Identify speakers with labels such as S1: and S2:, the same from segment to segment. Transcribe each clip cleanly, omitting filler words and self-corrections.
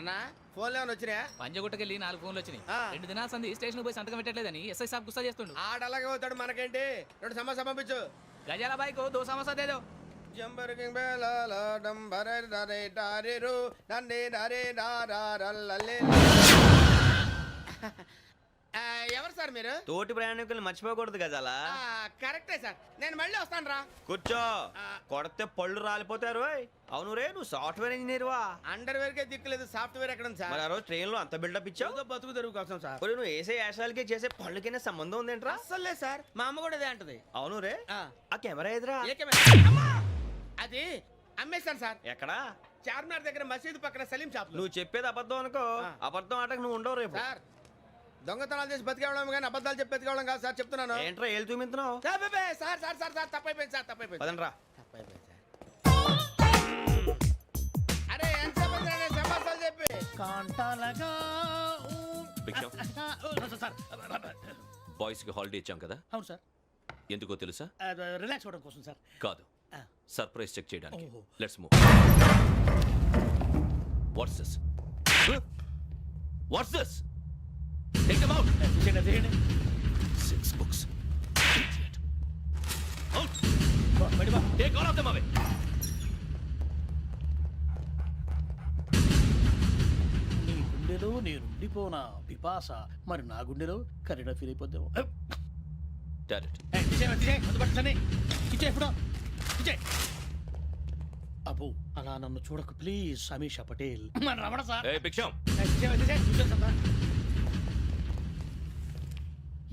S1: అన్నా ఫోన్లో ఏమైనా వచ్చినాయా?
S2: పంజగుట్టకెళ్ళి 4 ఫోన్లు వచ్చినాయి.
S1: ఆ.
S2: 2 దినాల సంది స్టేషన్ పోయి సంతకం పెట్టలేదని ఎస్ఐ సాబ్ గుస్తా చేస్తుండు.
S1: ఆడలాగే పోతాడు, మనకేంటి? 2 సమస్య పంపించు.
S2: గజాల బైక్ 2 సమస్య దేదో.
S1: జంబరకింగ్ బేలాల డంబరే డరే డారిరు నన్నే నరే నారారల్లలే. ఎవరు సార్ మీరు?
S3: తోటి ప్రయాణికులు మర్చిపోకూడదు గజాల.
S1: కరెక్టే సార్, నేను మళ్ళీ వస్తాను రా.
S3: కూర్చో, కొడితే పళ్ళు రాలిపోతారు. అవును రే, నువ్వు సాఫ్ట్వేర్ ఇంజనీర్ వా?
S1: అండర్వేర్ కే దిక్కులేదు, సాఫ్ట్వేర్ ఎక్కడ ఉంది సార్?
S3: మరి ఆ రోజు ట్రైన్ లో అంత బిల్డప్ ఇచ్చావు.
S1: ఏదో బతుకు తెరుగు కోసం సార్.
S3: మరి నువ్వు వేసే యాశాలకి చేసే పళ్ళకైనా సంబంధం ఉందేంట్రా?
S1: అస్సలు లేదు సార్, మా అమ్మ కూడా అదే అంటది.
S3: అవును రే,
S1: ఆ.
S3: ఆ కెమెరా ఎదురా
S1: ఏ కెమెరా? అమ్మా! అది అమ్మేశాను సార్.
S3: ఎక్కడా?
S1: చార్మినార్ దగ్గర మసీదు పక్కన సలీం షాప్.
S3: నువ్వు చెప్పేది అబద్ధం అనుకో.
S1: ఆ.
S3: అబద్ధం ఆటకు నువ్వు ఉండవు రేపు.
S1: సార్ దొంగతనాలు చేసి బతికేవడం కానీ అబద్ధాలు చెప్పి బతికేవడం కాదు సార్, చెప్తున్నాను.
S3: ఏంట్రా ఏళ్ళు చూపించినావు?
S1: Sir sir sir sir sir తప్పైపోయింది సార్, తప్పైపోయింది.
S3: పదండ్రా.
S1: తప్పైపోయింది సార్. అరే ఎంతసేపు సమాసాలు చెప్పి
S4: కాంటాలగా
S5: భిక్షం,
S4: సార్
S5: బాయ్స్ కి హాలిడే ఇచ్చాం కదా,
S4: అవును సార్,
S5: ఎందుకో తెలుసా?
S4: రిలాక్స్ అవ్వడం కోసం సార్.
S5: కాదు, సర్ప్రైజ్ చెక్ చేయడానికి.
S4: ఓహో.
S5: Let's move. What's this? What's this? Take them out.
S4: తీయండి
S5: 6 books. Out.
S4: బయట బా.
S5: Take all of them away.
S4: నీ గుండెలో నేనుండిపోనా పిపాస, మరి నా గుండెలో కరీడా ఫీల్ అయిపోద్దాము.
S5: Got it.
S4: అబ్బో అలా నన్ను చూడకు please, Sameesha Patel. Ramana sir.
S5: Hey, భిక్షం.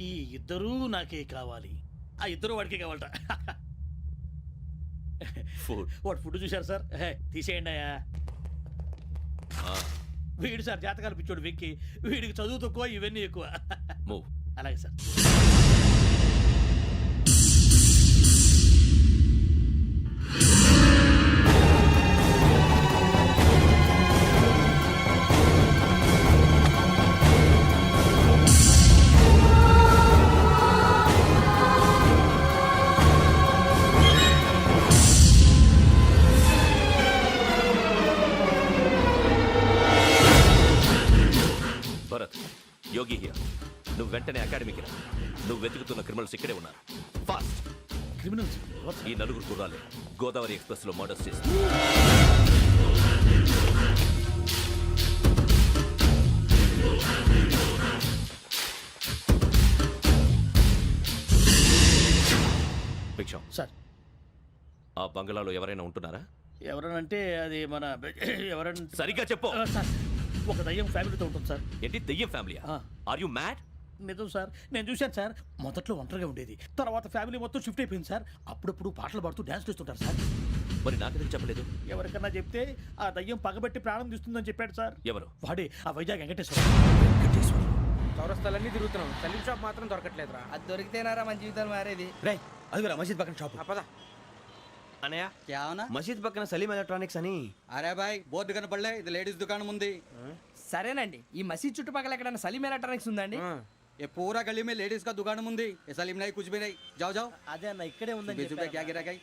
S4: ఈ ఇద్దరూ నాకే కావాలి, ఆ ఇద్దరు వాడికే కావాలట.
S5: Food.
S4: వాడు ఫుడ్ చూశారు సార్, తీసేయండి అయ్యా. వీడు సార్ జాతకాలు పిచ్చోడు వెక్కి, వీడికి చదువు తక్కువ ఇవన్నీ ఎక్కువ.
S5: Move.
S4: అలాగే సార్.
S5: Bharat, Yogi here. నువ్వు వెంటనే అకాడమీకి రా. నువ్వు వెతుకుతున్న క్రిమినల్స్ ఇక్కడే ఉన్నారు. ఫాస్ట్.
S4: క్రిమినల్స్
S5: ఈ నలుగురు కుర్రాలే గోదావరి ఎక్స్ప్రెస్ లో మర్డర్స్ చేసి భిక్షం,
S4: సార్.
S5: ఆ బంగ్లాలో ఎవరైనా ఉంటున్నారా?
S4: ఎవరనంటే అది మన ఎవరంటే
S5: సరిగ్గా చెప్పు.
S4: సార్, ఒక దయ్యం ఫ్యామిలీతో ఉంటుంది సార్.
S5: ఏంటి దెయ్యం ఫ్యామిలీ?
S4: ఆ.
S5: Are you mad?
S4: నిజం సార్, నేను చూశాను సార్. మొదట్లో ఒంటరిగా ఉండేది, తర్వాత ఫ్యామిలీ మొత్తం షిఫ్ట్ అయిపోయింది సార్. అప్పుడప్పుడు పాటలు పాడుతూ డ్యాన్స్ చేస్తుంటారు సార్.
S5: మరి నాకెందుకు చెప్పలేదు?
S4: ఎవరికన్నా చెప్తే ఆ దయ్యం పగబెట్టి ప్రాణం తీస్తుందని చెప్పాడు సార్.
S5: ఎవరు?
S4: వాడే ఆ వైజాగ్ వెంకటేశ్వర.
S1: చౌరస్తాలన్నీ తిరుగుతున్నాం, సలీం షాప్ మాత్రం దొరకట్లేదురా.
S2: అది దొరికితేనారా మన జీవితాలు మారేది.
S3: రే, అదిగురా మసీద్ పక్కన షాప్.
S1: పద.
S3: అనయ్య,
S6: क्या होना?
S3: మసీద్ పక్కన సలీం ఎలక్ట్రానిక్స్ అని.
S6: अरे भाई बहुत दुकान पड़ ఇది లేడీస్ దుకాణం ఉంది.
S2: సరేనండి, ఈ మసీద్ చుట్టుపక్కల ఎక్కడైనా సలీం ఎలక్ట్రానిక్స్ ఉందండి?
S6: ये पूरा गली में लेडीज का दुकान मुंदी ये सलीम नहीं कुछ भी नहीं. जाओ जाओ.
S4: అదే అన్న ఇక్కడే ఉందని
S6: बीस रुपए क्या गिरा गई.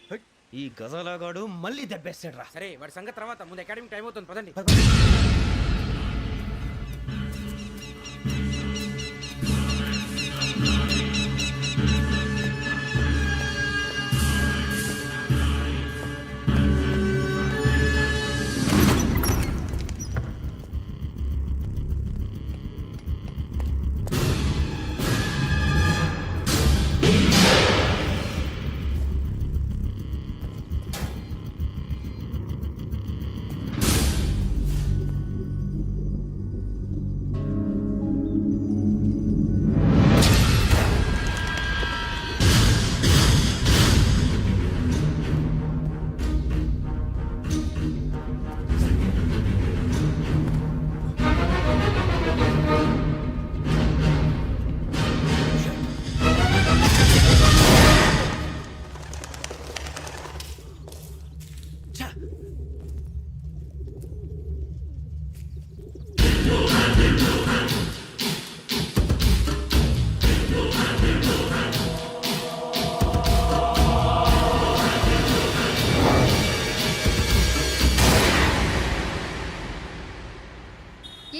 S3: ఈ గజాలగాడు మళ్ళీ దెబ్బేస్తాడు రా.
S1: సరే వాడి సంగతి తర్వాత, ముందు అకాడమిక్ టైం అవుతుంది, పదండి.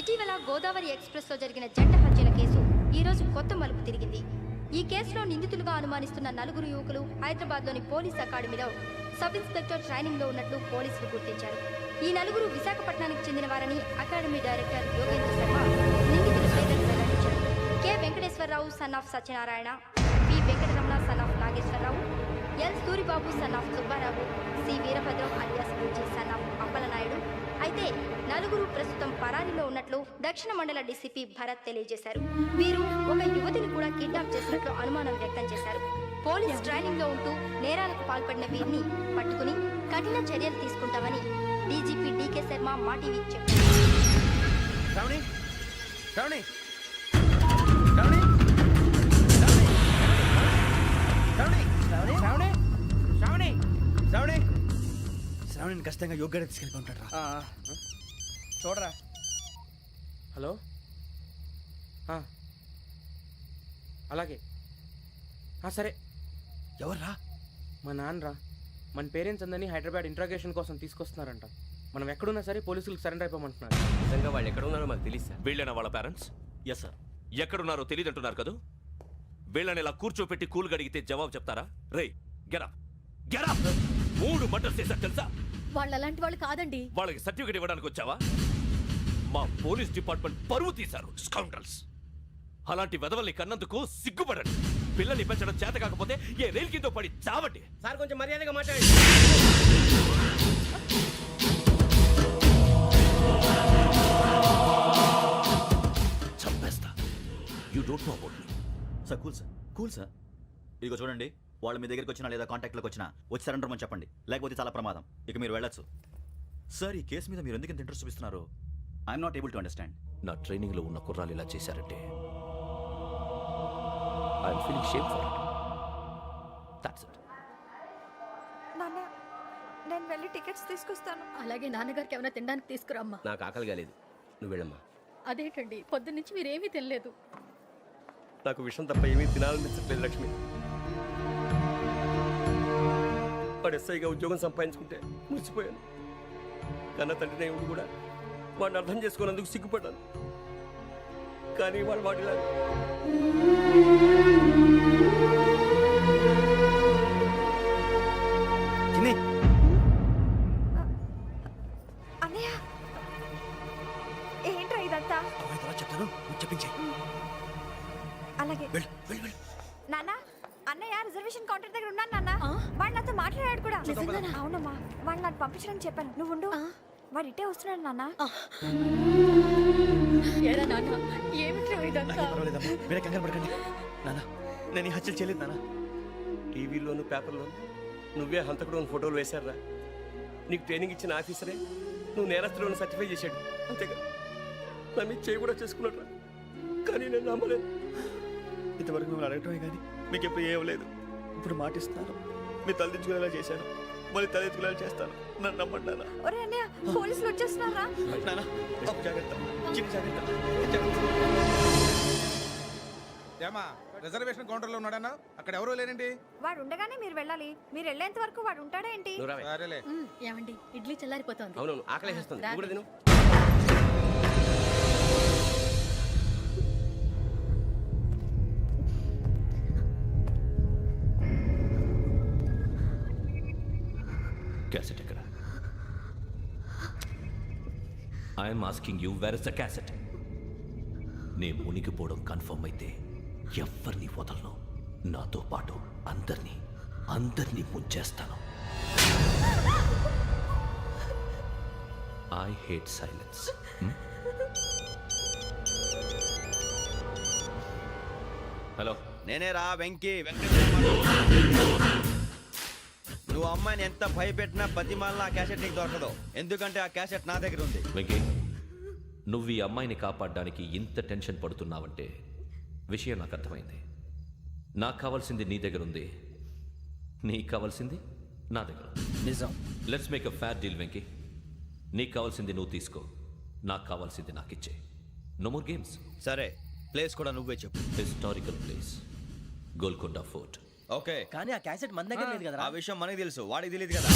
S7: ఇటీవల గోదావరి ఎక్స్ప్రెస్లో జరిగిన జంట హత్యల కేసు ఈరోజు కొత్త మలుపు తిరిగింది. ఈ కేసులో నిందితులుగా అనుమానిస్తున్న 4 యువకులు హైదరాబాద్లోని పోలీస్ అకాడమీలో సబ్ ఇన్స్పెక్టర్ ట్రైనింగ్లో ఉన్నట్లు పోలీసులు గుర్తించారు. ఈ 4 విశాఖపట్నానికి చెందిన వారని అకాడమీ డైరెక్టర్ యోగేంద్ర శర్మ నిందితుల పేర్లను వెల్లడించారు. K Venkateswararao son of Satyanarayana, P Venkataramana son of Nageswararao, L Suribabu son of Subbarao, C Veerabhadram alias Bujji son of Appalanaidu. అయితే 4 ప్రస్తుతం పరారీలో ఉన్నట్లు దక్షిణ మండల డీసీపీ భరత్ తెలియజేశారు. వీరు ఒక యువతిని కూడా కిడ్నాప్ చేసినట్లు అనుమానం వ్యక్తం చేశారు. పోలీస్ ట్రైనింగ్ లో ఉంటూ నేరాలకు పాల్పడిన వీరిని పట్టుకుని కఠిన చర్యలు తీసుకుంటామని డీజీపీ డీకే శర్మ మా టీవీకి చెప్పారు.
S1: శ్రావణి శ్రావణి శ్రావణి శ్రావణి
S2: శ్రావణి శ్రావణి శ్రావణి
S1: శ్రావణి శ్రావణిని ఖచ్చితంగా యోగ్యత తీసుకెళ్ళి ఉంటాడు రా.
S2: చూడరా.
S8: హలో అలాగే సరే.
S1: ఎవర్రా?
S8: మా నాన్నరా. మన పేరెంట్స్ అందరినీ హైదరాబాద్ ఇంట్రాగేషన్ కోసం తీసుకొస్తున్నారంట. మనం ఎక్కడున్నా సరే పోలీసులకు సరెండర్ అయిపోమంటున్నారు.
S3: నిజంగా వాళ్ళు ఎక్కడ ఉన్నారో మాకు తెలియదు సార్.
S5: వీళ్ళైన వాళ్ళ పేరెంట్స్?
S3: Yes sir.
S5: ఎక్కడున్నారో తెలియదంటున్నారు కదా. వీళ్ళని ఇలా కూర్చోపెట్టి కూల్ గడిగితే జవాబు చెప్తారా? రే గెటప్ గెటప్. 3 మర్డర్స్ చేశారు తెలుసా?
S9: వాళ్ళు అలాంటి వాళ్ళు కాదండి.
S5: వాళ్ళకి సర్టిఫికేట్ ఇవ్వడానికి వచ్చావా? మా పోలీస్ డిపార్ట్మెంట్ పరువు తీశారు స్కౌండ్రల్స్. అలాంటి వెధవల్ని కన్నందుకు సిగ్గుపడండి. పిల్లల్ని పెంచడం చేత కాకపోతే ఏ రైలు కింద పడి చావండి.
S3: సార్ కొంచెం మర్యాదగా మాట్లాడండి.
S5: చంపేస్తా. You don't know about me.
S10: Sir cool sir. ఇదిగో చూడండి, వాళ్ళు మీ దగ్గరికి వచ్చినా లేదా కాంటాక్ట్లోకి వచ్చినా వచ్చి సరెండర్ అని చెప్పండి, లేకపోతే చాలా ప్రమాదం. ఇక మీరు వెళ్ళొచ్చు. సార్, ఈ కేసు మీద మీరు ఎందుకు ఇంత ఇంట్రెస్ట్ చూపిస్తున్నారు? I'm not able to understand.
S5: నా ట్రైనింగ్ లో ఉన్న కుర్రాలు ఇలా చేశారంటే I'm feeling shame for it. That's it.
S9: నాన్న, నేను వెళ్ళి టికెట్స్ తీసుకొస్తాను. అలాగే నాన్నగారికి ఏమైనా తినడానికి తీసుకురామ్మా.
S3: నాకు ఆకలి కాలేదు, నువ్వు వెళ్ళమ్మా.
S9: అదేంటండి, పొద్దున్నుంచి మీరేమీ తినలేదు.
S3: నాకు విషయం తప్ప ఏమీ తినాలనిపించట్లేదు లక్ష్మి. వాడు ఎస్ఐగా ఉద్యోగం సంపాదించుకుంటే మురిసిపోయాను. కన్న తండ్రినే ఉండి కూడా వాడిని అర్థం చేసుకున్నందుకు సిగ్గుపడ్డాను. కానీ వాడిలా
S9: అన్నయ్య, ఏంట్రా ఇదంతా?
S1: చెప్తాను, చెప్పించే.
S9: అలాగే నాన్న. అన్నయ్య రిజర్వేషన్ కౌంటర్ దగ్గర ఉన్నాను నాన్న. వాడు నాతో మాట్లాడాడు కూడా. అవునమ్మా, వాడు నాకు పంపించడానికి చెప్పాను. నువ్వు ఉండు, వాడు ఇట్టే వస్తున్నాడు నాన్న.
S1: వేరే కంగారు పడకండి నాన్న. నేను ఈ హత్యలు చేయలేదు నాన్న.
S3: టీవీలోను పేపర్లోను నువ్వే హంతకుడు ఫోటోలు వేశారా? నీకు ట్రైనింగ్ ఇచ్చిన ఆఫీసరే నువ్వు నేరస్తులను సర్టిఫై చేశాడు. అంతేగా నా మీద చేయి కూడా చేసుకున్నట్రా. కానీ నేను నమ్మలేదు.
S1: ఇంతవరకు మిమ్మల్ని అడగటమే కానీ మీకు ఎప్పుడు ఏమలేదు. ఇప్పుడు మాటిస్తున్నాను, మీ తలదించుకునేలా చేశాను, మళ్ళీ తలెత్తుకునేలా చేస్తాను. నన్ను నమ్మండి నాన్న.
S9: ఒరే అన్నయ్య, పోలీసులు వచ్చేస్తున్నారా?
S1: నాన్న జాగ్రత్త, చిన్న జాగ్రత్త.
S11: ఏమా రిజర్వేషన్ కౌంటర్లో ఉన్నాడన్నా? అక్కడ ఎవరూ లేనండి.
S9: వాడు ఉండగానే మీరు వెళ్ళాలి. మీరు వెళ్ళేంత వరకు వాడు ఉంటాడా ఏంటి?
S11: సరేలే.
S9: ఏమండి, ఇడ్లీ చల్లారిపోతుంది.
S3: అవునవును, ఆకలేస్తుంది. నువ్వు కూడా తిను.
S5: క్యాసెట్ ఎక్కడ? I'm asking you, where is the cassette? నే మునిగిపోవడం కన్ఫర్మ్ అయితే ఎవ్వరిని వదలను. నాతో పాటు అందరినీ ముంచేస్తాను. I hate silence. హలో,
S1: నేనే రా వెంకీ. నువ్వు అమ్మాయిని ఎంత భయపెట్టినా బతిమాలినా ఆ క్యాసెట్ నీకు దొరకదు. ఎందుకంటే ఆ క్యాసెట్ నా దగ్గర ఉంది.
S5: వెంకీ, నువ్వు ఈ అమ్మాయిని కాపాడడానికి ఇంత టెన్షన్ పడుతున్నావంటే విషయం నాకు అర్థమైంది. నాకు కావాల్సింది నీ దగ్గర ఉంది, నీకు కావాల్సింది నా దగ్గర.
S2: నిజం.
S5: Let's make a fair deal Venky. నీకు కావాల్సింది నువ్వు తీసుకో, నాకు కావాల్సింది నాకు ఇచ్చే. No more games.
S1: సరే, ప్లేస్ కూడా నువ్వే చెప్పు.
S5: Historical place, Golconda fort.
S1: Okay,
S2: కానీ ఆ క్యాసెట్ మన దగ్గర లేదు కదా.
S1: ఆ విషయం మనకి తెలుసు, వాడికి తెలియదు కదా.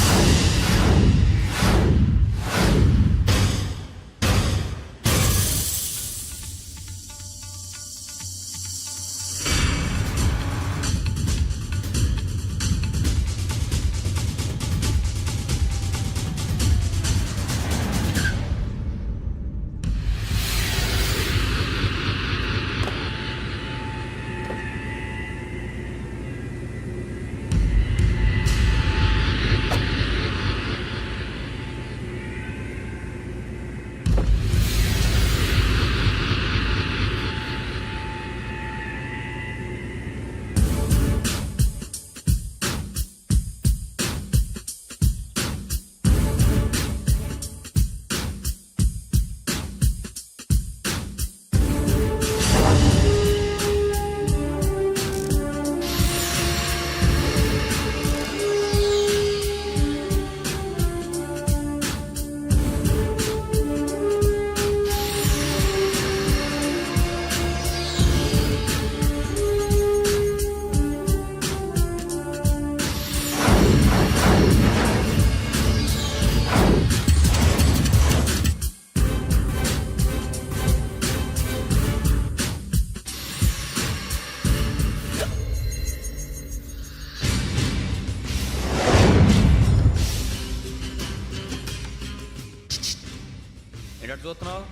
S5: ఏంటో చూస్తున్నావు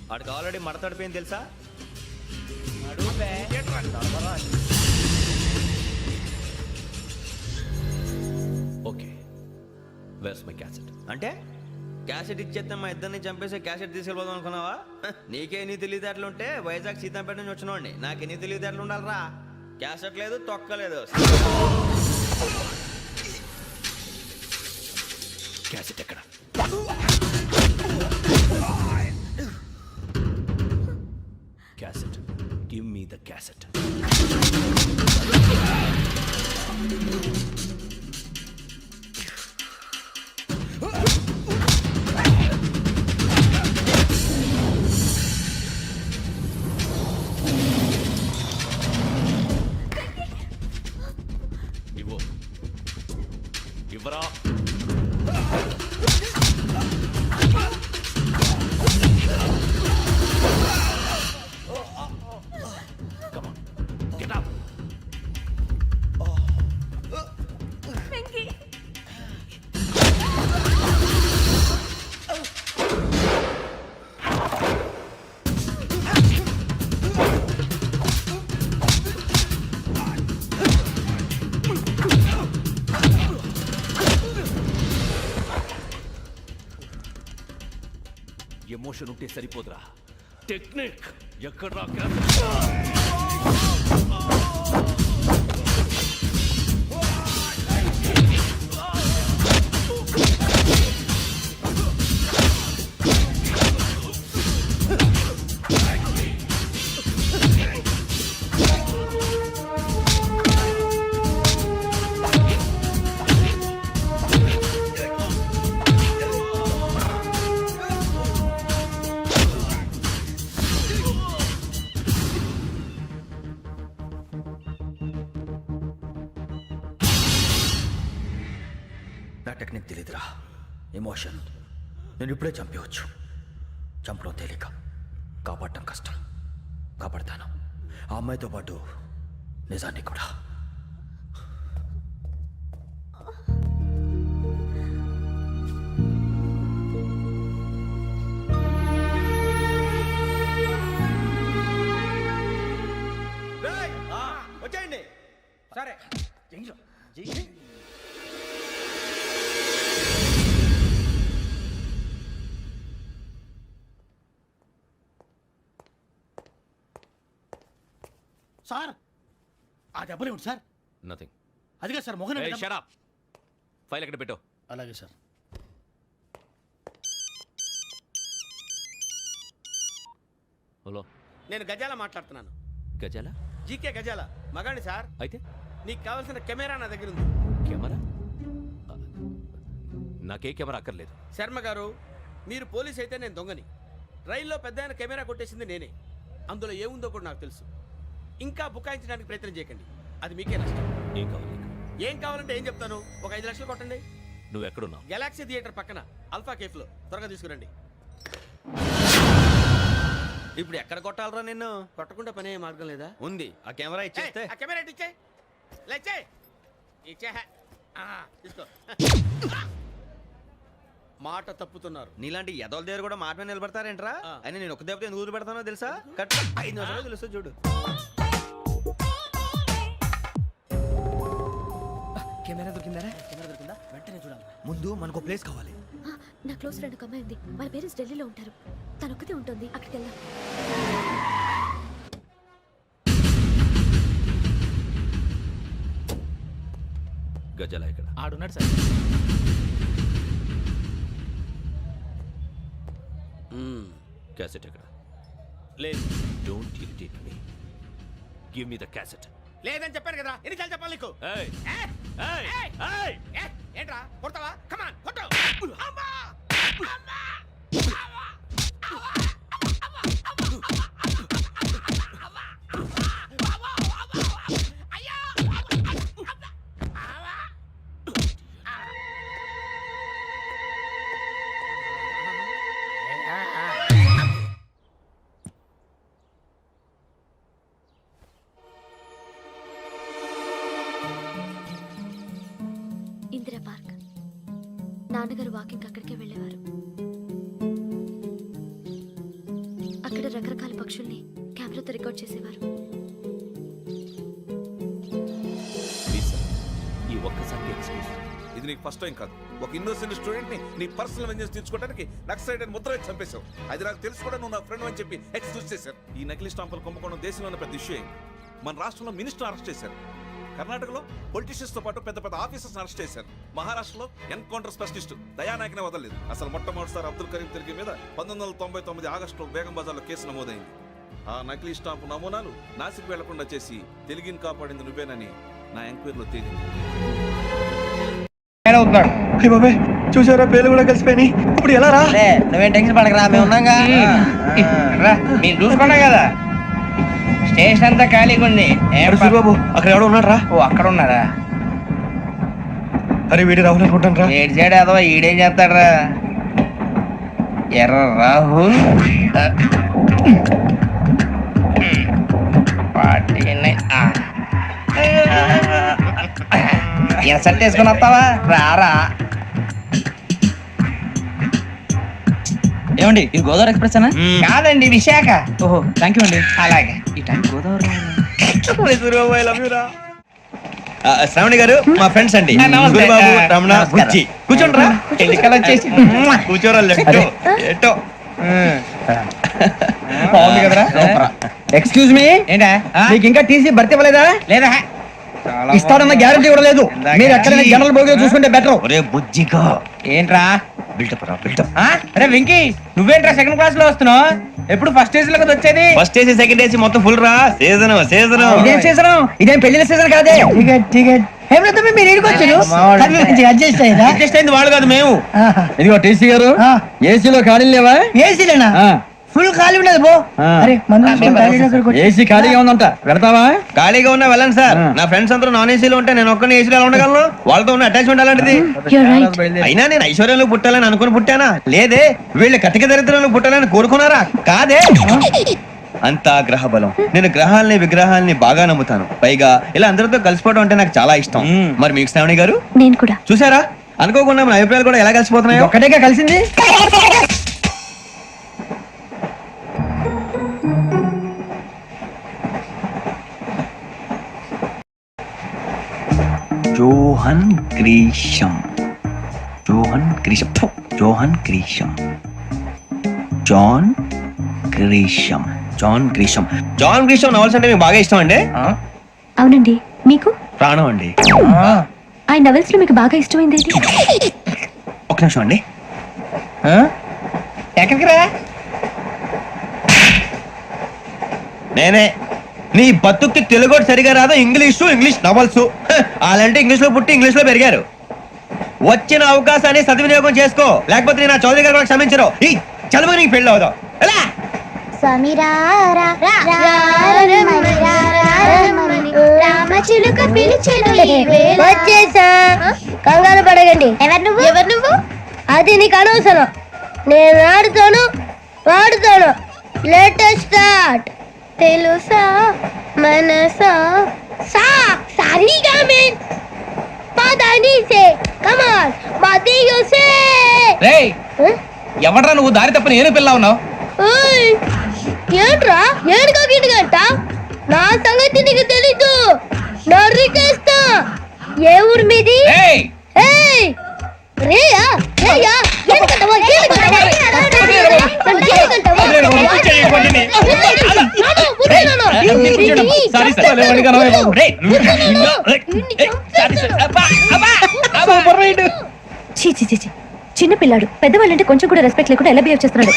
S5: వాడికి ఆల్రెడీ మడతడిపోయింది తెలుసా ఓకే వేర్స్ మై క్యాసెట్
S8: అంటే క్యాసెట్ ఇచ్చేస్తే మా ఇద్దరిని చంపేసి క్యాసెట్ తీసుకెళ్ళిపోదాం అనుకున్నావా నీకే ఎన్ని తెలివితేటలు ఉంటే వైజాగ్ సీతంపేట నుంచి వచ్చినోండి నాకు ఎన్ని తెలివితేటలు ఉండాలరా క్యాసెట్ లేదు తొక్కలేదు
S5: క్యాసెట్ ఎక్కడ cassette give me the cassette ఇవ్వు ఇవ్వరా Come on, get up. Emotion ఉంటే సరిపోదురా టెక్నిక్ ఎక్కడ
S10: నా టెక్నిక్ తెలీదురా ఎమోషన్ నేను ఇప్పుడే చంపేవచ్చు చంపడం తేలిక కాపాడటం కష్టం కాపాడతాను ఆ అమ్మాయితో పాటు నిజాన్ని కూడా
S3: వచ్చేయండి
S2: సరే
S4: సార్ ఆ దెబ్బలు ఏమిటి సార్
S5: నథింగ్
S4: అదిగా సార్ మొహన
S5: షట్ అప్ ఫైల్ ఎక్కడ పెట్టు
S4: అలాగే సార్
S5: హలో
S3: నేను గజాల మాట్లాడుతున్నాను
S5: గజాల
S3: జీకే గజాల మగాడి సార్
S5: అయితే
S3: నీకు కావాల్సిన కెమెరా నా దగ్గర ఉంది
S5: కెమెరా నాకే కెమెరా అక్కర్లేదు
S3: శర్మ గారు మీరు పోలీస్ అయితే నేను దొంగని రైల్లో పెద్ద ఆయన కెమెరా కొట్టేసింది నేనే అందులో ఏముందో కూడా నాకు తెలుసు ఇంకా బుకాయించడానికి ప్రయత్నం చేయకండి అది మీకే నష్టం
S5: ఏం కావాలి నీకు?
S3: ఏం కావాలంటే ఏం చెప్తాను ఒక 5 లక్షలు కొట్టండి
S5: నువ్వు ఎక్కడున్నావు
S3: గెలాక్సీ థియేటర్ పక్కన అల్ఫా కేఫ్లో త్వరగా తీసుకురండి
S8: ఇప్పుడు ఎక్కడ కొట్టాలరా నిన్ను
S3: కొట్టకుండా పనే మార్గం లేదా
S8: ఉంది ఆ కెమెరా ఇచ్చేస్తే
S3: ఆ కెమెరా ఇచ్చే లేచే ఇచ్చే తీసుకో మాట తప్పుతున్నారు
S8: నీలాంటి ఎదల దగ్గర కూడా మాట మీద నిలబడతారేంట్రా
S3: ఆ.
S8: అని నేను ఒక దెబ్బతో ఎందుకు ఊరు పెడతానో తెలుసా కట్ 5 నిమిషాలు తెలుసు చూడు
S2: కెమెరా దొరికిందరా
S4: కెమెరా దొరికిందా వెంటనే చూడాలి
S10: ముందు మనకు ప్లేస్ కావాలి
S9: నా క్లోజ్ ఫ్రెండ్ ఒక అమ్మాయి ఉంది వాళ్ళ పేరెంట్స్ ఢిల్లీలో ఉంటారు తను ఒక్కతే ఉంటుంది అక్కడికి వెళ్దాం
S5: గజాల ఇక్కడ
S4: ఆడున్నాడు సార్
S5: క్యాసెట్ ఎక్కడ
S3: లేదు
S5: don't irritate me give me the cassette
S3: లేదని చెప్పాను కదా ఎన్నిసార్లు చెప్పాలి నీకు
S5: ఏయ్
S3: ఏ?
S5: ఏయ్
S3: ఏయ్!
S5: ఏయ్
S3: ఏ? ఏంట్రా కొడతావా కమాన్ కొట్టు అమ్మా! అమ్మా!
S9: ఇందిరా పార్క్ నాన్నగారు వాకింగ్ అక్కడికే వెళ్ళేవారు సపోర్ట్ చేసేవారు.
S5: ప్లీజ్ సార్ ఈ ఒక్కసారి ఎక్స్క్యూజ్.
S11: ఇది నీకు ఫస్ట్ టైం కాదు. ఒక ఇన్నోసెంట్ స్టూడెంట్ ని నీ పర్సనల్ వెంజెన్స్ తీర్చుకోవడానికి నక్సలైట్ అని ముద్ర వేసి చంపేశావు. అది నాకు తెలుసు కూడా నువ్వు నా ఫ్రెండ్ అని చెప్పి ఎక్స్క్యూజ్ చేశారు. ఈ నకిలీ స్టాంపులు కుంభకోణం దేశంలోనే పెద్ద ఇష్యూ అయింది. మన రాష్ట్రంలో మినిస్టర్ అరెస్ట్ చేశారు. కర్ణాటకలో పొలిటీషియన్స్ తో పాటు పెద్ద పెద్ద ఆఫీసర్స్ అరెస్ట్ చేశారు. మహారాష్ట్రలో ఎన్కౌంటర్ స్పెషలిస్ట్ దయానాయకనే వదలలేదు. అసలు మొట్టమొదటిసారి అబ్దుల్ కరీం తిరిగి మీద 1999 ఆగస్టులో బేగం బజార్లో కేసు నమోదైంది. ఆ నకిలీ స్టాంపు నమూనాలు నాసిక్ వెళ్లకుండా చేసి తెలుగుని కాపాడింది నువ్వేనని నా ఎంక్వైరీలో తేలింది.
S1: చూసారా పేర్లు కూడా కలిసిపోయినాయి. ఇప్పుడు ఎలా రా?
S2: నువ్వేం టెన్షన్ పడకరా, మేము ఉన్నాగా. మీరు చూసుకున్నా కదా స్టేషన్ అంతా ఖాళీగా ఉంది.
S1: బాబు అక్కడ ఎవడో ఉన్నాడు రా.
S2: ఓ అక్కడ ఉన్నారా?
S1: అరే వీడి రాహుల్ అనుకుంటాను రా.
S2: ఏడు సైడ్ అదో ఈడేం చేస్తాడరా? ఎర్ర రాహుల్ ఇన్సర్ట్ వేసుకుని వస్తావా? రారా.
S6: ఏమండి ఇది గోదావరి ఎక్స్ప్రెస్ అనా?
S2: కాదండి విశాఖ.
S6: ఓహో థ్యాంక్ యూ అండి.
S2: అలాగే.
S6: ఈ టైం గోదావరి
S8: శ్రావణి గారు మా ఫ్రెండ్స్ అండి.
S2: నమస్తే.
S8: గురుబాబు, రమణ,
S2: నమస్కారం.
S8: బుచ్చి. కూర్చోండి రా.
S2: ఎన్నికలు వచ్చేసి
S8: కూర్చోరా. లెఫ్ట్ ఎటో.
S2: బాగుంది కదరా?
S6: ఎక్స్క్యూజ్ మీ,
S2: ఏంటా?
S6: మీకు ఇంకా టీసీ భర్తీ ఇవ్వలేదా?
S2: లేదా
S6: ఇస్తాడన్న గ్యారంటీ కూడా లేదు. మీరు ఎక్కడైనా జనరల్ బోగిలో చూసుకుంటే బెటర్.
S8: ఒరే బుజ్జిగా
S2: ఏంట్రా?
S8: బిల్డప్ రా బిల్డప్.
S2: అరే వెంకీ, నువ్వేంట్రా సెకండ్ క్లాస్ లో వస్తున్నావు? ఎప్పుడు ఫస్ట్ ఏజ్ లో కదా వచ్చేది?
S8: ఫస్ట్ ఏసీ సెకండ్ ఏసీ మొత్తం ఫుల్ రా. Season season.
S6: ఇదేం సీజన్? ఇదేం పెళ్లిన సీజన్ కాదే. మీరు అడ్జస్ట్
S8: అయింది వాళ్ళు కాదు మేము.
S6: ఇదిగో టీసీ గారు, ఏసీలో ఖాళీ లేవా? ఏసీలేనా? ఫుల్ ఖాళీ ఉండదు బో. అరే ఏసీ ఖాళీగా ఉందంట, వెళ్తావా?
S8: ఖాళీగా ఉన్నా వెళ్ళండి సార్. నా ఫ్రెండ్స్ అందరూ నాన్ ఏసీలో ఉంటే నేను ఒక్కనే ఏసీలో ఎలా ఉండగలను? వాళ్ళతో ఉన్న అటాచ్మెంట్ అలాంటిది. అయినా నేను ఐశ్వర్యంలో పుట్టాలని అనుకుని పుట్టానా? లేదే. వీళ్ళు కటిక దరిద్రంలో పుట్టాలని కోరుకున్నారా? కాదే. అంతా గ్రహ బలం. నేను గ్రహాలని విగ్రహాలని బాగా నమ్ముతాను. పైగా ఇలా అందరితో కలిసిపోవడం అంటే నాకు చాలా ఇష్టం. మరి మీకు శ్రావణి గారు?
S9: నేను కూడా.
S8: చూసారా, అనుకోకుండా మన అభిప్రాయాలు కూడా ఎలా కలిసిపోతున్నాయో.
S6: ఒక్కటేగా కలిసింది.
S5: Johan Grisham. Johan Grisham. Johan Grisham. John Grisham. John Grisham. John Grisham novels అంటే మీకు బాగా ఇష్టం అండి?
S9: అవునండి. మీకు?
S5: ప్రాణం అండి.
S9: ఆ నవెల్స్ లో మీకు బాగా ఇష్టమైంది ఏంటి?
S5: ఒక నిమిషం అండి.
S2: ఎక్కడికి రా?
S8: నేనే. నీ బతుక్కి తెలుగు సరిగా రాదు. English novels. అలాంటి ఇంగ్లీష్ లో పుట్టి ఇంగ్లీష్ లో పెరిగారు. వచ్చిన అవకాశాన్ని సద్వినియోగం చేసుకో, లేకపోతే నేను నా చౌదరి గారు కూడా క్షమించరు. ఈ చదువు నీకు పెళ్ళి అవుదాం. ఎలా?
S9: వచ్చేసా. కంగారు పడగండి. ఎవరు నువ్వు? అది నీకు అనవసరం. నేను ఆడుతాను, వాడుతాను. Latest start. తెలుసా మనసా సా సారీగా మెన్ పదని సే కమాన్ మదియో సే.
S2: రేయ్, ఎవడ్రా నువ్వు? దారి తప్ప నేను పిల్ల ఉన్నావు.
S9: ఓయ్ ఏంట్రా ఏడుగా గిడుగంట? నా సంగతి నీకు తెలీదు. నరికేస్తా. ఏ ఊరు మీది?
S2: రేయ్
S9: ఏయ్ రేయా రేయా ఏడుగంటవా ఏడుగంటవా చిన్న పిల్లాడు పెద్దవాళ్ళంటే కొంచెం కూడా రెస్పెక్ట్ లేకుండా ఎలా బిహేవ్ చేస్తున్నాడు.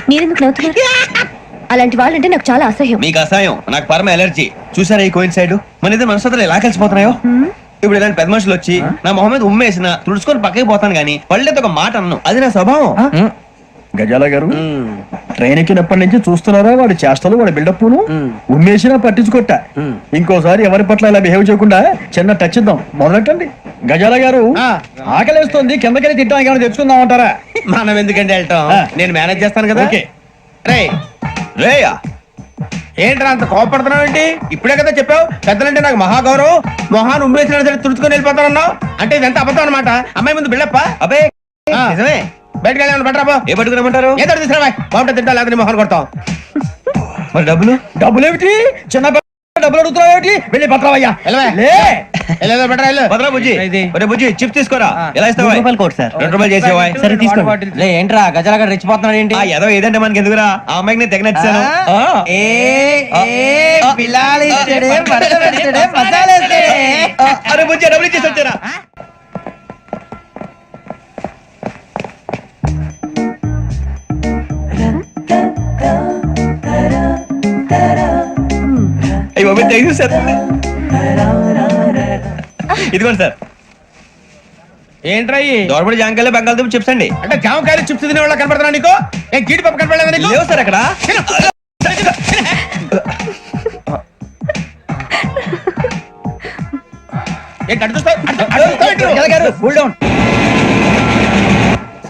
S9: మీరెందుకు నవ్వుతున్నారు? అలాంటి వాళ్ళంటే నాకు చాలా అసహ్యం.
S8: మీకు అసహాయం, నాకు పరమ ఎలర్జీ. చూసారా ఈ కోయిన్సైడ్? మన ఇద్దరు మనసులో ఎలా కలిసిపోతున్నాయో. ఇప్పుడు ఇలాంటి పెద్ద మనుషులు వచ్చి నా మొహం మీద ఉమ్మేసిన తుడుచుకొని పక్కకి పోతాను గానీ పళ్ళేతో ఒక మాట అన్ను. అది నా స్వభావం.
S4: గజాల గారు, ట్రైన్ ఎక్కినప్పటి నుంచి చూస్తున్నారా వాడి చేష్టలు, వాడి బిల్డప్ను? ఉమ్మేసినా పట్టించుకోట. ఇంకోసారి ఎవరి పట్ల ఇలా బిహేవ్ చేయకుండా చిన్న టచ్ ఇద్దాం. మొదలెట్టండి. గజాల గారు, ఆకలేస్తుంది, కిందకెళ్ళి తిట్టడానికి ఏమైనా తెచ్చుకుందాం అంటారా?
S8: మనం ఎందుకంటే వెళ్తాం, నేను మేనేజ్ చేస్తాను కదా.
S2: రే
S8: రేయా,
S2: ఏంట్రా అంత కోపడుతున్నావు ఏంటి? ఇప్పుడే కదా చెప్పావు పెద్దలంటే నాకు మహాగౌరవం. మొహాన్ని ఉమ్మేసిన సరే తుడుచుకొని వెళ్ళిపోతానన్నావు. అంటే ఇదంతా అబద్ధం అనమాట. అమ్మాయి ముందు బిళ్ళప్ప.
S8: అబ్బే నిజమే.
S2: బయటకు వెళ్ళి బెటర్
S8: ఏ పట్టుకురమ్మంటారు?
S2: ఏదో తీసుకురా. బాగుంటుంది తింటా, లేదా మొహన్ కొడతాం.
S8: మరి డబ్బులు
S4: డబ్బులు ఏమిటి చిన్న పిల్ల డబ్బులు అడుగుతున్నావు ఏమిటి వెళ్ళి పత్రవయ్యా
S8: భద్రా బుజ్జి ఒరే బుజ్జి చిప్స్ తీసుకోరా ఎలా ఇస్తావా
S6: కోట్ సార్
S8: 2 రూపాయలు చేసేవా
S6: సరే తీసుకోండి. లే ఏంట్రా గజలగా రెచ్చిపోతున్నాడు ఏంటి?
S8: ఏదో ఏదంటే మనకి ఎందుకురా ఆ అమ్మాయికి నేను తెగ నచ్చాను అరే బుజ్జి డబ్బులు ఇచ్చేసి వచ్చారా అయ్యో థ్యాంక్ యూ సార్ ఇదిగోండి సార్
S2: ఏంట్రా ఇయి?
S8: దోరబడి జాంకాయలు బంగాళదుంప చిప్స్ అండి
S2: అంటే జామకాయలు చిప్స్ తినే వాళ్ళ కనపడుతున్నా నీకు? ఏ జీడిపప్పు కనపడలేదా నీకు?
S8: లేవు సార్ అక్కడ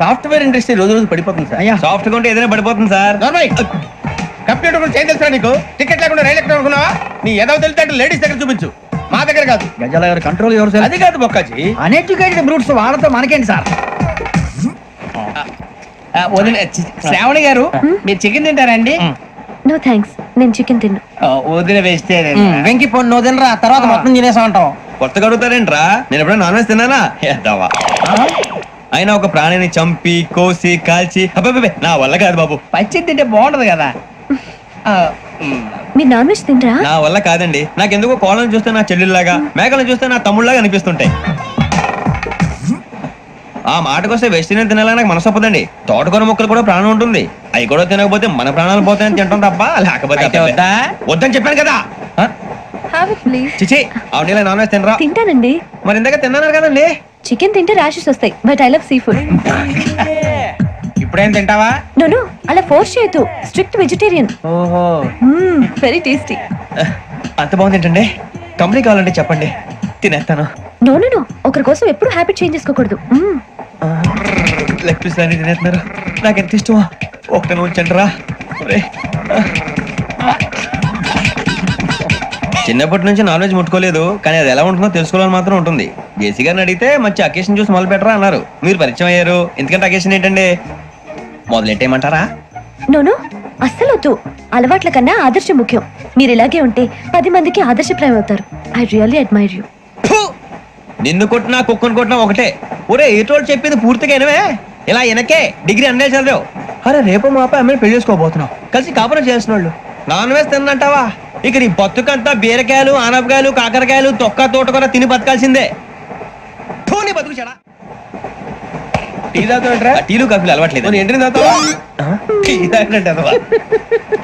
S2: సాఫ్ట్వేర్ ఇండస్ట్రీ రోజు రోజు పడిపోతుంది సార్.
S8: సాఫ్ట్ గా ఉంటే ఏదైనా పడిపోతుంది సార్
S2: కంప్యూటర్ గురించి ఏం తెలుసా నీకు? టికెట్ లేకుండా రైలు ఎక్కడ అనుకున్నావా? నీ ఏదో తెలితే అంటే లేడీస్ దగ్గర చూపించు, మా దగ్గర కాదు.
S6: గజాల గారు కంట్రోల్ ఎవరు సార్?
S2: అది కాదు బొక్కాజీ.
S6: అన్ఎడ్యుకేటెడ్ బ్రూట్స్ వాళ్ళతో మనకేంటి సార్?
S2: శ్రావణి గారు మీరు చికెన్ తింటారండి?
S7: నో థ్యాంక్స్, నేను చికెన్ తిన్ను.
S2: వదిన వేస్తే
S6: వెంకి పొన్ను నువ్వు తినరా, తర్వాత మొత్తం తినేసా ఉంటాం.
S8: కొత్తగా అడుగుతారేంట్రా నేను ఎప్పుడైనా నాన్ వెజ్ తిన్నానా ఎద్దావా అయినా ఒక ప్రాణిని చంపి కోసి కాల్చి అబ్బబ్బే నా వల్ల కాదు బాబు
S2: పచ్చి తింటే బాగుంటది కదా.
S7: మీరు నాన్ వెజ్ తినరా?
S8: నా వల్ల కాదండి నాకెందుకో కోళ్ళని చూస్తే నా చెల్లెల్లాగా మేకలను చూస్తే నా తమ్ముళ్ళలాగా అనిపిస్తుంటాయి ఆ మాటకొస్తే వెస్టిరియన్ తినాలని నాకు మనసు ఒప్పదండి తోటకూర మొక్కలు కూడా ప్రాణం ఉంటుంది అవి కూడా తినకపోతే మన ప్రాణాలు పోతాయని తింటాం తప్ప లేకపోతే వద్దని చెప్పాను కదా
S7: హావ్ ఇట్ ప్లీజ్.
S8: చిచి అవునీ నాన్ వెజ్ తినరా?
S7: తింటానండి.
S8: మరి ఇందాక తిన్నాను కదండి.
S7: చికెన్ తింటే ర్యాషెస్ వస్తాయి, but I love sea food.
S2: ఇప్పుడేం తింటావా?
S7: నో అలా ఫోర్స్ చేయొద్దు, స్ట్రిక్ట్ వెజిటేరియన్.
S2: ఓహో
S7: వెరీ టేస్టీ.
S8: అంత బాగుంది ఏంటండి కంపెనీ కావాలంటే చెప్పండి తినేస్తాను.
S7: నో ఒకరి కోసం ఎప్పుడు హ్యాబిట్ చేంజ్ చేసుకోకూడదు.
S8: లెగ్ పీస్ అన్ని తినేస్తున్నారు నాకు ఎంత ఇష్టమా ఒకటే ఉంచండి రా చిన్నప్పటి నుంచి నాన్ వెజ్ ముట్టుకోలేదు కానీ అది ఎలా ఉంటుందో తెలుసుకోవాలని మాత్రం ఉంటుంది. జేసీ గారిని అడిగితే మంచి అకేషన్ చూసి మొదలు పెట్టరా అన్నారు. మీరు పరిచయం అయ్యారు ఎందుకంటే అకేషన్ ఏంటండి మొదలెట్టేయమంటారా?
S7: నో అస్సలు వద్దు. అలవాట్ల కన్నా ఆదర్శం ముఖ్యం. మీరు ఇలాగే ఉంటే 10 మందికి ఆదర్శప్రాయం అవుతారు. I really admire you.
S8: నిన్ను కొట్టినా కుక్కను కొట్టినా ఒకటే. ఒరే ఏటోళ్ళు చెప్పింది పూర్తిగా వినవే. ఇలా వెనకే డిగ్రీ అన్నే చదివావు. అరే రేపు మా అబ్బాయి అమ్మని పెళ్లి చేసుకోబోతున్నావు కలిసి కాపురం చేసిన వాళ్ళు నాన్ వెజ్ తిన్నంటావా? ఇక నీ బతుకంతా బీరకాయలు ఆనపకాయలు కాకరకాయలు తొక్క తోట కూడా తిని బతకాల్సిందే. నీ బతుకు చెడా.
S2: టీ తాగుతాంట్రా?
S8: టీలు కాఫీలు అలవాట్లేదు.
S2: ఎంట్రీ తాగుతావా?
S8: టీ తాగినట్టు అదవా.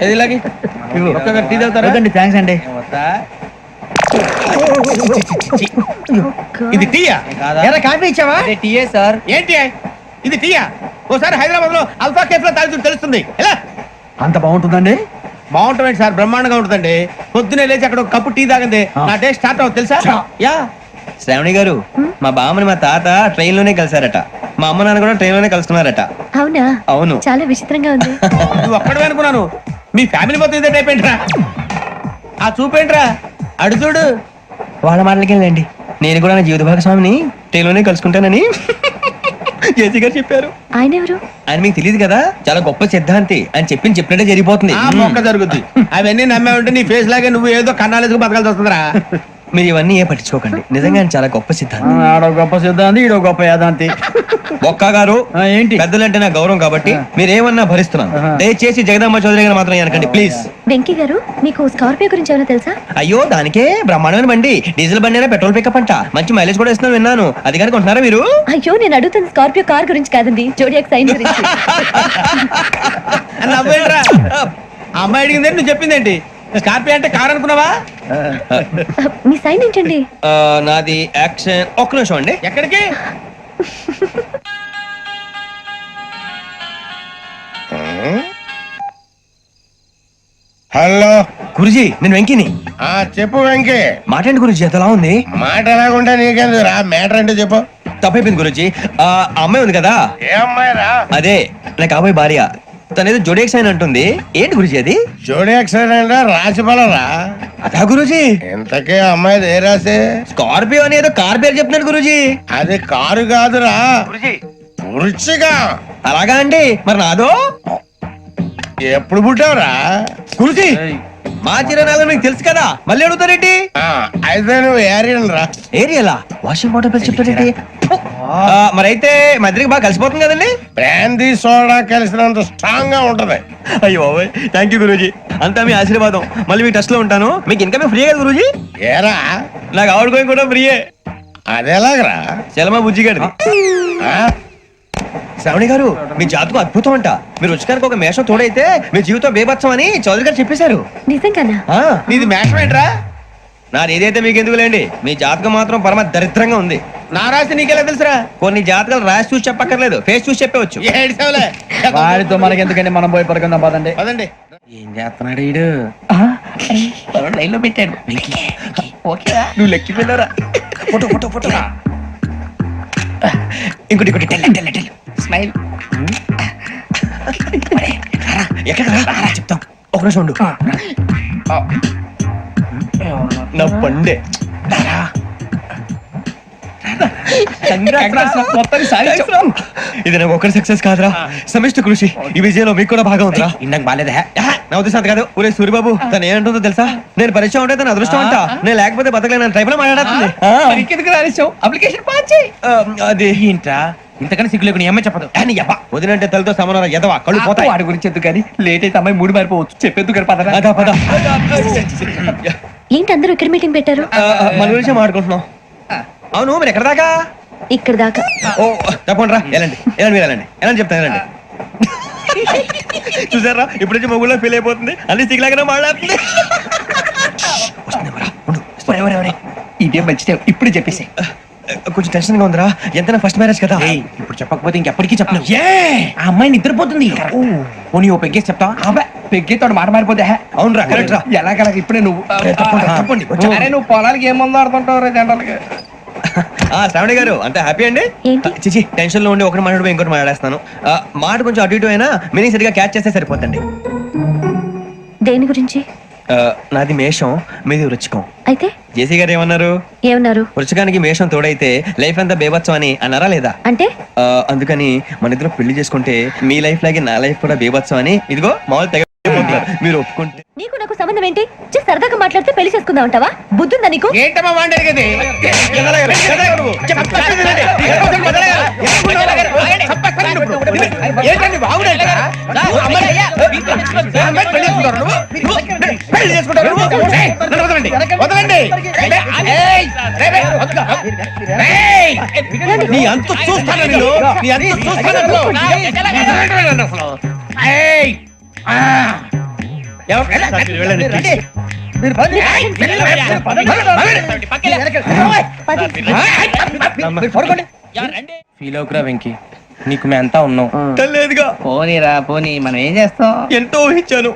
S2: ఏది ఇలాగే ఒక్కొక్క టీ తాగుతారా?
S6: థ్యాంక్స్ అండి.
S2: ఇది టీయా?
S6: కాఫీ ఇచ్చావా?
S2: టీయే సార్. ఏంటి ఇది టీయా? ఓసారి హైదరాబాద్ లో అల్ఫా కేఫ్ లో తాగుతూ తెలుస్తుంది. ఎలా
S6: అంత బాగుంటుందండి?
S2: బాగుంటుంది సార్, బ్రహ్మాండంగా ఉంటుందండి. పొద్దునే లేచి అక్కడ ఒక కప్పు టీ తాగండి నా డే స్టార్ట్ అవుతుంది తెలుసా? యా
S8: శ్రావణి గారు మా బామ్మని మా తాత ట్రైన్ లోనే కలిసారట. మా అమ్మ నాన్న కూడా ట్రైన్ లోనే కలుసుకున్నారట.
S7: అవునా?
S8: అవును.
S7: చాలా విచిత్రంగా ఉంది.
S2: నువ్వు ఒక్కడే అనుకున్నాను, మీ ఫ్యామిలీ మొత్తం ఇదే టైప్ ఏంట్రా? ఆ చూపేంట్రా అడు చూడు.
S8: వాళ్ళ మాటలకి వెళ్ళండి నేను కూడా నా జీవిత భాగస్వామిని ట్రైన్ లోనే కలుసుకుంటానని జేసీ గారు చెప్పారు.
S7: ఆయన ఎవరు?
S8: ఆయన మీకు తెలియదు కదా చాలా గొప్ప సిద్ధాంతి అని చెప్పినట్టే జరిగిపోతుంది.
S2: ఆ మొక్క జరుగుద్ది. అవన్నీ నమ్మే ఉంటే నీ ఫేస్ లాగే నువ్వు ఏదో కన్నాలేసుకు బతకాల్సి వస్తుందిరా.
S8: మీరు ఇవన్నీ ఏ పట్టించుకోకండి నిజంగా ఆయన చాలా గొప్ప సిద్ధాంతి.
S6: ఆడో గొప్ప సిద్ధాంతి ఈడో గొప్ప యాదాంతి.
S8: ఒక్క గారు
S6: ఏంటి
S8: పెద్దలంటే నా గౌరవం కాబట్టి మీరేమన్నా భరిస్తున్నాను. దయచేసి జగదాంబ చౌదరి గారు మాత్రం అనకండి ప్లీజ్.
S7: వెంకీ గారు మీకు స్కార్పియో గురించి ఏమైనా తెలుసా?
S8: అయ్యో దానికే బ్రహ్మాండమైన బండి, డీజిల్ బండి అయినా పెట్రోల్ పికప్ అంట, మంచి మైలేజ్ కూడా ఇస్తున్నాను విన్నాను. అది కానీ కొంటున్నారా మీరు?
S7: అయ్యో నేను అడుగుతుంది స్కార్పియో కార్ గురించి కాదండి, జోడియాక్ సైన్ గురించి.
S2: నవ్వేంట్రా? ఆ అమ్మాయి అడిగింది నువ్వు చెప్పిందేంటి? స్కార్పియో అంటే కార్ అనుకున్నావా?
S7: మీ సైన్ ఏంటండి?
S8: నాది యాక్షన్. ఒక్క నిమిషం అండి.
S2: ఎక్కడికి?
S12: హలో
S8: గురుజీ నేను వెంకిని.
S12: చెప్పు వెంకీ.
S8: మాట ఏంటి గురుజీ ఎంతలా ఉంది?
S12: మాట ఎలాగుంటా నీకెందుకు రా, మ్యాటర్ అంటే చెప్పు.
S8: తప్పైపోయింది గురుజీ. ఆ అమ్మాయి ఉంది కదా
S12: ఏ అమ్మాయి రా?
S8: అదే నా కాబోయే భార్య. తనేదో జోడియాక్ సైన్ అంటుంది. ఏంటి గురుజీ అది?
S12: జోడియాక్ సైన్ అంటే రాసి బలరా?
S8: అదా గురుజీ.
S12: ఇంతకే అమ్మాయిది ఏ రాసి?
S8: స్కార్పియో అని ఏదో కార్ పేరు చెప్తున్నాడు గురుజీ.
S12: అది కారు కాదురా, వృచ్చిక.
S8: అలాగా అండి. మరి నాదో?
S12: ఎప్పుడు పుట్టావురా?
S8: కుల్సి మా చిరనాలు మీకు తెలుసు కదా మళ్ళీ అడుగుతారేంటి?
S12: అయితే నువ్వు ఏరియన్ రా.
S8: ఏరియాలా? వాషింగ్ వాటర్ పేరు చెప్తారేంటి? మరైతే మా ఇద్దరికి బాగా కలిసిపోతుంది కదండి.
S12: బ్రాందీ సోడా కలిసినంత స్ట్రాంగ్ గా ఉంటది.
S8: అయ్యో థ్యాంక్ యూ గురూజీ, అంతా మీ ఆశీర్వాదం. మళ్ళీ మీ టచ్ లో ఉంటాను. మీకు ఇంకా ఫ్రీ కదా గురూజీ?
S12: ఏరా
S8: నాకు ఆవిడ గోయింగ్ కూడా ఫ్రీయే.
S12: అదేలాగరా?
S8: చలమా బుజ్జి గారిది. శ్రావణి గారు మీ జాతకు అద్భుతం అంట. మీరు రుచికారికి ఒక మేషం తోడైతే మీ జీవితం బేబత్సం అని చౌదరి గారు చెప్పేశారు.
S7: నిజంగానా?
S8: నీది మేషం ఏంట్రా? నాది ఏదైతే మీకు ఎందుకులేండి, మీ జాతకం మాత్రం పరమ దరిద్రంగా ఉంది.
S2: నా రాసి నీకెలా తెలుసురా?
S8: కొన్ని జాతకాలు రాసి చూసి చెప్పక్కర్లేదు, ఫేస్ చూసి చెప్పవచ్చు.
S12: ఏడ్చావులే.
S6: వాడితో మనకి ఎందుకండి, మనం పోయి పడుకుందాం పదండి.
S12: పదండి.
S2: ఏం చేస్తున్నాడు వీడు? లైన్ లో పెట్టాడు. ఓకేరా, నువ్వు లెక్కిపోయినారా?
S8: ఫోటో ఫోటో ఫోటో ఇంకోటి
S2: స్మైల్.
S8: ఎక్కడ చెప్తాం, ఒక నిమిషం ఉండు. నా పండే ఇది నాకు ఒకరి సక్సెస్ కాదురా, సమిష్టి కృషి. ఈ విజయంలో మీకు కూడా భాగం ఉందిరా.
S2: ఇందాక బాగాలేదా?
S8: నా ఉద్దేశం అంత కాదు. ఊరే సూర్యబాబు తను ఏమంటుందో తెలుసా? నేను పరిచయం ఉంటే తన అదృష్టం అంట, నేను లేకపోతే బతకలేను టైప్ లో మాట్లాడుతుంది.
S2: అప్లికేషన్ పాస్ చేయి.
S8: అది
S2: ఏంట్రా ఇంతకన్నా సిగ్గు లేకుండా ఏమై చెప్పదు.
S8: వదినంటే తలతో సమానం ఎదవా, కళ్ళు పోతాయి.
S2: వాడి గురించి ఎందుకు కానీ, లేట్ అయితే అమ్మాయి మూడు మారిపోవచ్చు. చెప్పేందుకు కానీ పద.
S8: అదా పద.
S7: ఏంటి అందరూ ఇక్కడ మీటింగ్ పెట్టారు?
S8: మన గురించి మాట్లాడుకుంటున్నాం. అవును మీరు ఎక్కడ దాకా?
S7: ఇక్కడ దాకా.
S8: ఓ తప్పకుండా రా, వెళ్ళండి వెళ్ళండి మీరు వెళ్ళండి వెళ్ళండి చెప్తాను వెళ్ళండి. చూసారా ఇప్పుడు నుంచి మొగుల్లో ఫీల్ అయిపోతుంది, అన్ని సిగ్లాగానే మాట్లాడుతుంది.
S2: ఇదే మంచి టైం, ఇప్పుడు చెప్పేసి.
S8: కొంచెం టెన్షన్ గా ఉందిరా, ఎంతైనా ఫస్ట్ మ్యారేజ్ కదా.
S2: ఇప్పుడు చెప్పకపోతే ఇంకెప్పటికీ చెప్పలేవు. ఆ అమ్మాయి నిద్రపోతుంది. పోనీ ఓ పెగ్గేసి చెప్తావా? అబ్బా పెగ్గేతో మాట మారిపోతే.
S8: అవునురా కరెక్ట్ రా.
S2: ఎలాగలా ఇప్పుడే నువ్వు
S8: తప్పండి.
S2: అరే నువ్వు పొలాలకి ఏం మందు ఆడుతుంటావు జనరల్ గా.
S8: శ్రావణి గారు అంతా హ్యాపీ అండి? చిచి టెన్షన్ లో ఉండి ఒకటి మాట్లాడిపోయి ఇంకోటి మాట్లాడేస్తాను. మాట కొంచెం అటు ఇటు అయినా మీనింగ్ సరిగా క్యాచ్ చేస్తే సరిపోతండి.
S7: దేని గురించి?
S8: నాది మేషం, మీది వృచ్చికం.
S7: అయితే
S8: జేసీ గారు ఏమన్నారు?
S7: ఏమన్నారు?
S8: వృచ్చికానికి మేషం తోడైతే లైఫ్ అంతా బేబత్సం అని అన్నారా లేదా?
S7: అంటే
S8: అందుకని మన ఇద్దరు పెళ్లి చేసుకుంటే మీ లైఫ్ లాగే నా లైఫ్ కూడా బేబత్సం అని ఇదిగో మామూలు తెగ మీరు ఒప్పుకుంటే.
S7: నీకు నాకు సంబంధం ఏంటి? సరదాగా మాట్లాడితే పెళ్లి చేసుకుందాం అంటావా? బుద్ధుందా నీకు?
S2: ఏంటమ్మా వాడేది?
S8: నీ అంత చూస్తాను నేను, నీ అంత చూస్తాను.
S2: ఫీల్ అవుకురా వెంకీ, నీకు మేమంతా ఉన్నాం.
S8: లేదుగా
S2: పోనీరా పోనీ, మనం ఏం చేస్తాం?
S8: ఎంతో ఊహించాను,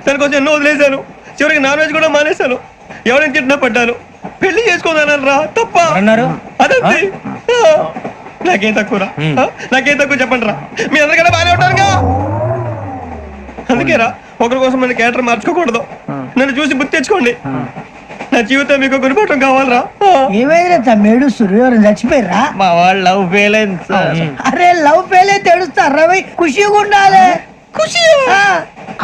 S8: దానికోసం ఎన్నో వదిలేశాను. చివరికి నాన్ వెజ్ కూడా మానేశాను. ఎవరైనా తిట్టినా పడ్డాను. పెళ్లి చేసుకోదానని రా తప్ప
S2: అన్నారు.
S8: అదంతే. నాకేం తక్కువ రా, నాకేం తక్కువ చెప్పండి రా. మీ అందరికన్నా బాగానే ఉంటారుగా. అందుకే రా, ఒకరి కోసం మన క్యారెక్టర్ మార్చుకోకూడదు. నన్ను చూసి బుద్ధి తెచ్చుకోండి. నా జీవితం మీకు గురిపటం కావాలరా.
S13: ఏమైనా తమ్మేడు సూర్యవరం చచ్చిపోయిరా?
S8: మా వాళ్ళు లవ్ ఫెయిల్ అయింది.
S13: అరే లవ్ ఫెయిల్ అయితే ఏడుస్తారా? ఖుషిగా ఉండాలి. ఖుషి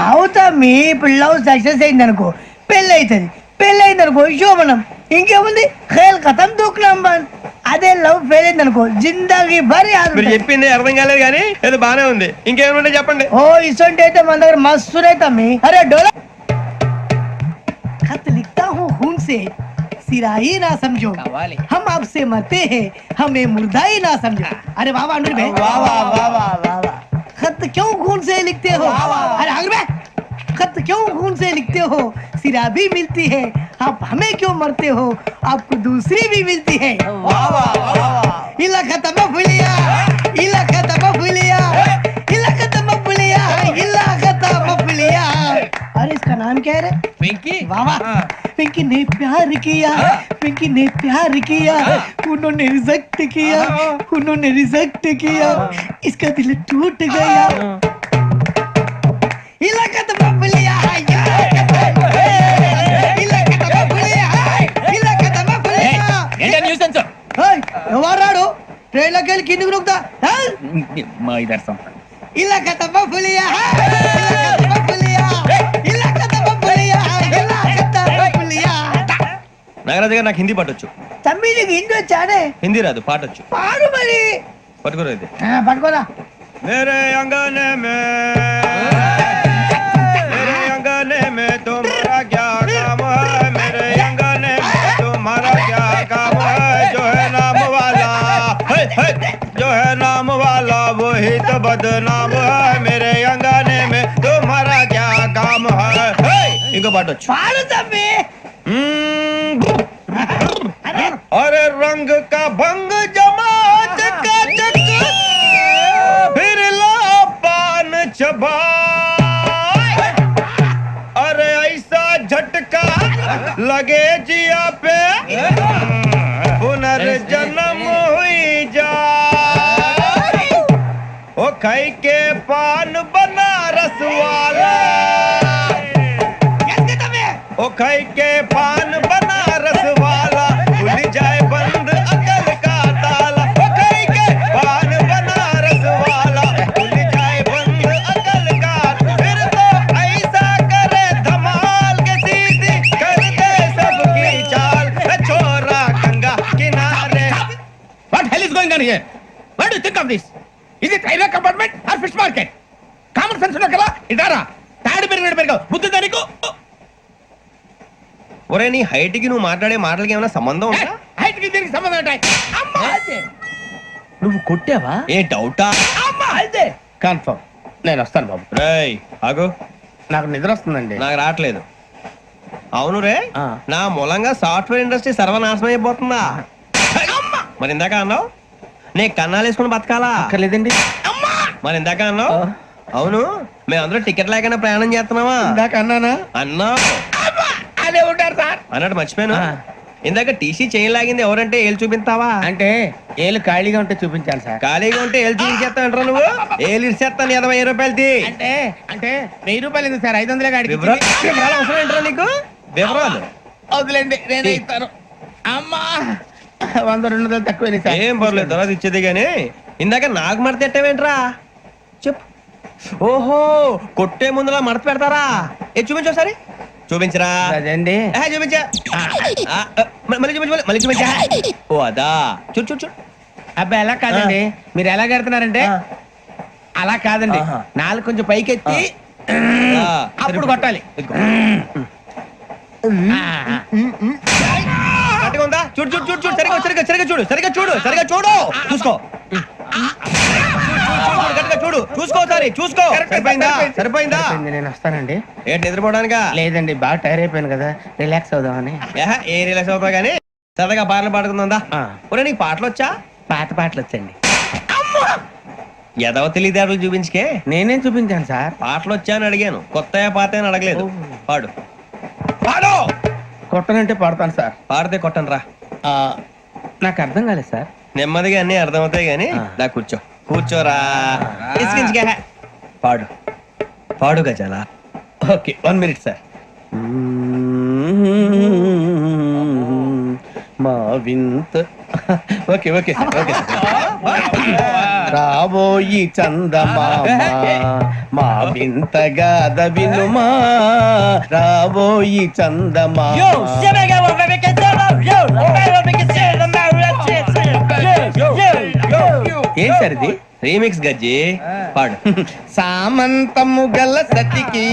S13: అవుతా. మీ ఇప్పుడు లవ్ సక్సెస్ అయింది అనుకో, పెళ్ళి అవుతుంది. పెళ్ళి అయింది అనుకో శోభనం. ఇంకేముంది, ఖేల్ కథం దూకునాం బంద్. అదే లవ్ ఫెయిల్ అయింది అనుకో జిందగీ భారీ.
S8: మీరు చెప్పింది అర్థం కాలేదు కానీ ఏదో బానే ఉంది. ఇంకేమైనా చెప్పండి.
S13: ఓ ఇసొంటి అయితే మన దగ్గర మస్తునే తమ్మి. అరే డోలా खत लिखता हूँ खून से, सिरा ही ना समझो, हम आपसे मरते हैं, हमें मुर्दा ही ना समझो. अरे वाह वाह अनुर भाई, वाह वाह वाह वाह वाह वाह. खत क्यों खून से लिखते हो? अरे अनुर भाई, खत क्यों खून से लिखते हो? सिरा भी मिलती है, आप हमें क्यों मरते हो? आपको दूसरी भी मिलती है. वाह वाह वाह. इला खत्म फुलिया, इला खत्म फुलिया, इला खत्म फुलिया, इला खत्म फुलिया. अरे इसका नाम क्या है रे?
S2: వెంకీ.
S13: वाह वाह. पिंकी ने प्यार किया, पिंकी ने प्यार किया, उन्होंने रिजेक्ट किया, उन्होंने रिजेक्ट किया, इसका दिल टूट गया. इलाका तो बबलिया है, इलाका तो बबलिया है, इलाका तो बबलिया.
S2: ఏంటా న్యూసెన్స్?
S13: ఎవరాడు ట్రైన్ లోకి వెళ్ళి కిందికి నొక్కుతా?
S2: మా ఇదర్శం.
S13: ఇలాకా तो बबलिया है, इलाका तो बबलिया, इलाका तो
S8: నాగరాజు గారు నాకు హిందీ పాటొచ్చు.
S13: తమ్మి నీకు హిందీ వచ్చానే?
S8: హిందీ రాదు, పాటొచ్చు.
S13: పాడు మరి.
S8: పట్టుకోరా ఇది.
S13: పట్టుకోరా.
S8: మేరే అంగనే మే मेरे अंगने में तुम्हारा क्या काम है, मेरे अंगने में तुम्हारा क्या काम है, जो है नाम वाला जो है नाम वाला वही तो बदनाम है, मेरे अंगने में तुम्हारा क्या काम है. इनको पाटो
S13: पाड़ो तम्मी.
S8: अरे रंग का भंग जमात का चक फिर ला पान चबा, अरे ऐसा झटका लगे जिया पे पुनर्जन्म हुई जा, ओ खाई के पान बनारस वाला, ओ खाई के पान बनारस वाला खुल जाए बंद अकल का ताला, ओ खाई के पान बनारस वाला खुल जाए बंद अकल का, फिर तो ऐसा करे धमाल के सीधी कर दे सबकी चाल, छोरा गंगा किनारे.
S2: What hell is going on here? What do you think of this? Is it railway compartment or fish market? Common sense ఉన్నా కదా ఇదారా తాడు పెరిగావు బుద్ధి దానికి.
S8: ఒరే నీ హైట్ కి నువ్వు మాట్లాడే మాటలకి ఏమైనా సంబంధం ఉందా?
S2: హైట్ కి దీనికి సంబంధం ఉంటాయి. అమ్మా
S6: నువ్వు కొట్టావా?
S8: ఏ డౌటా?
S2: అమ్మా అయితే కన్ఫర్మ్ నేను వస్తాను బాబు.
S8: రేయ్ ఆగు,
S2: నాకు నిద్ర వస్తుందండి.
S8: నాకు రావట్లేదు. అవును రే, నా మూలంగా సాఫ్ట్వేర్ ఇండస్ట్రీ సర్వనాశనం అయిపోతుందా? మరి ఇందాక అన్నావు నే కన్నాలు వేసుకుని బతకాలా?
S2: లేదండి.
S8: మరి ఇందాక అన్నావు అవును మేమందరూ టికెట్ లేకుండా ప్రయాణం చేస్తున్నావా?
S2: ఇందాక అన్నానా?
S8: అన్నావు.
S2: అదే ఉంటారు సార్
S8: అన్నట్టు మర్చిపోయాను, ఇందాక టీసీ చేయి లాగింది ఎవరంటే ఏళ్ళు చూపిస్తావా?
S2: అంటే ఏళ్ళు ఖాళీగా ఉంటే చూపించాలి సార్.
S8: ఖాళీగా ఉంటే ఏళ్ళు చూపించేస్తానంటారా నువ్వు? ఏళ్ళు ఇచ్చేస్తాను 20 రూపాయలది.
S2: అంటే అంటే 1000 రూపాయలు ఎందుకు సార్? 500 గాడికి
S8: వివరాలు అవసరం ఏంట్రా నీకు? వివరాలు
S2: వదిలేండి నేనే ఇస్తాను. అమ్మా 100-200 తక్కువ సార్.
S8: ఏం పర్లేదు తర్వాత ఇచ్చేది గానీ ఇందాక నాకు మడత ఎట్టవేంట్రా చెప్పు. ఓహో కొట్టే ముందులా మడత పెడతారా? ఏ చూపించు ఒకసారి. చూపించరా?
S2: అదండి
S8: చూపించా. మళ్ళీ చూపించు, మళ్ళీ చూపించా. ఓ అదా చూడు చూడు చూడు.
S2: అబ్బాయి ఎలా కాదండి, మీరు ఎలా కడుతున్నారంటే అలా కాదండి, నాలుగు కొంచెం పైకెత్తి అప్పుడు కొట్టాలి.
S8: కరెక్ట్గా ఉందా? చూడు చూడు చూడు చూడు సరిగా సరిగా సరిగా చూడు సరిగా చూడు సరిగా చూడు చూసుకో చూడు చూసుకో సారి చూసుకో. సరిపోయిందా? సరిపోయిందా?
S2: నేను వస్తానండి.
S8: ఏంటి నిద్రపోవడానికా?
S2: లేదండి బాగా టైర్ అయిపోయాను కదా, రిలాక్స్ అవుదామని.
S8: ఏ రిలాక్స్ అవుతావు కానీ సరదాగా పాటలు పాడుకుందా? ఒరే నీకు పాటలు వచ్చా?
S2: పాత పాటలు వచ్చండి.
S8: ఎదవ తెలివితేటలు చూపించుకే.
S2: నేనేం చూపించాను సార్?
S8: పాటలు వచ్చా అని అడిగాను, కొత్త పాత అని అడగలేదు. పాడు పాడు.
S2: కొట్టనంటే పడతాను సార్.
S8: పాడితే కొట్టను రా.
S2: నాకు అర్థం కాలేదు సార్.
S8: నెమ్మదిగా అన్ని అర్థమవుతాయి గానీ దా కూర్చో. కూర్చోరా. పాడు పాడు గజాల.
S2: Okay 1 minute sir. మా వింత ఓకే ఓకే ఓకే రాబోయి చందమామ మా వింతగా వినుమా, రాబోయి చందమామ. ఏం సార్ ఇది?
S8: రీమిక్స్ గజ్జి. పాడు.
S2: సామంతము గల సతికి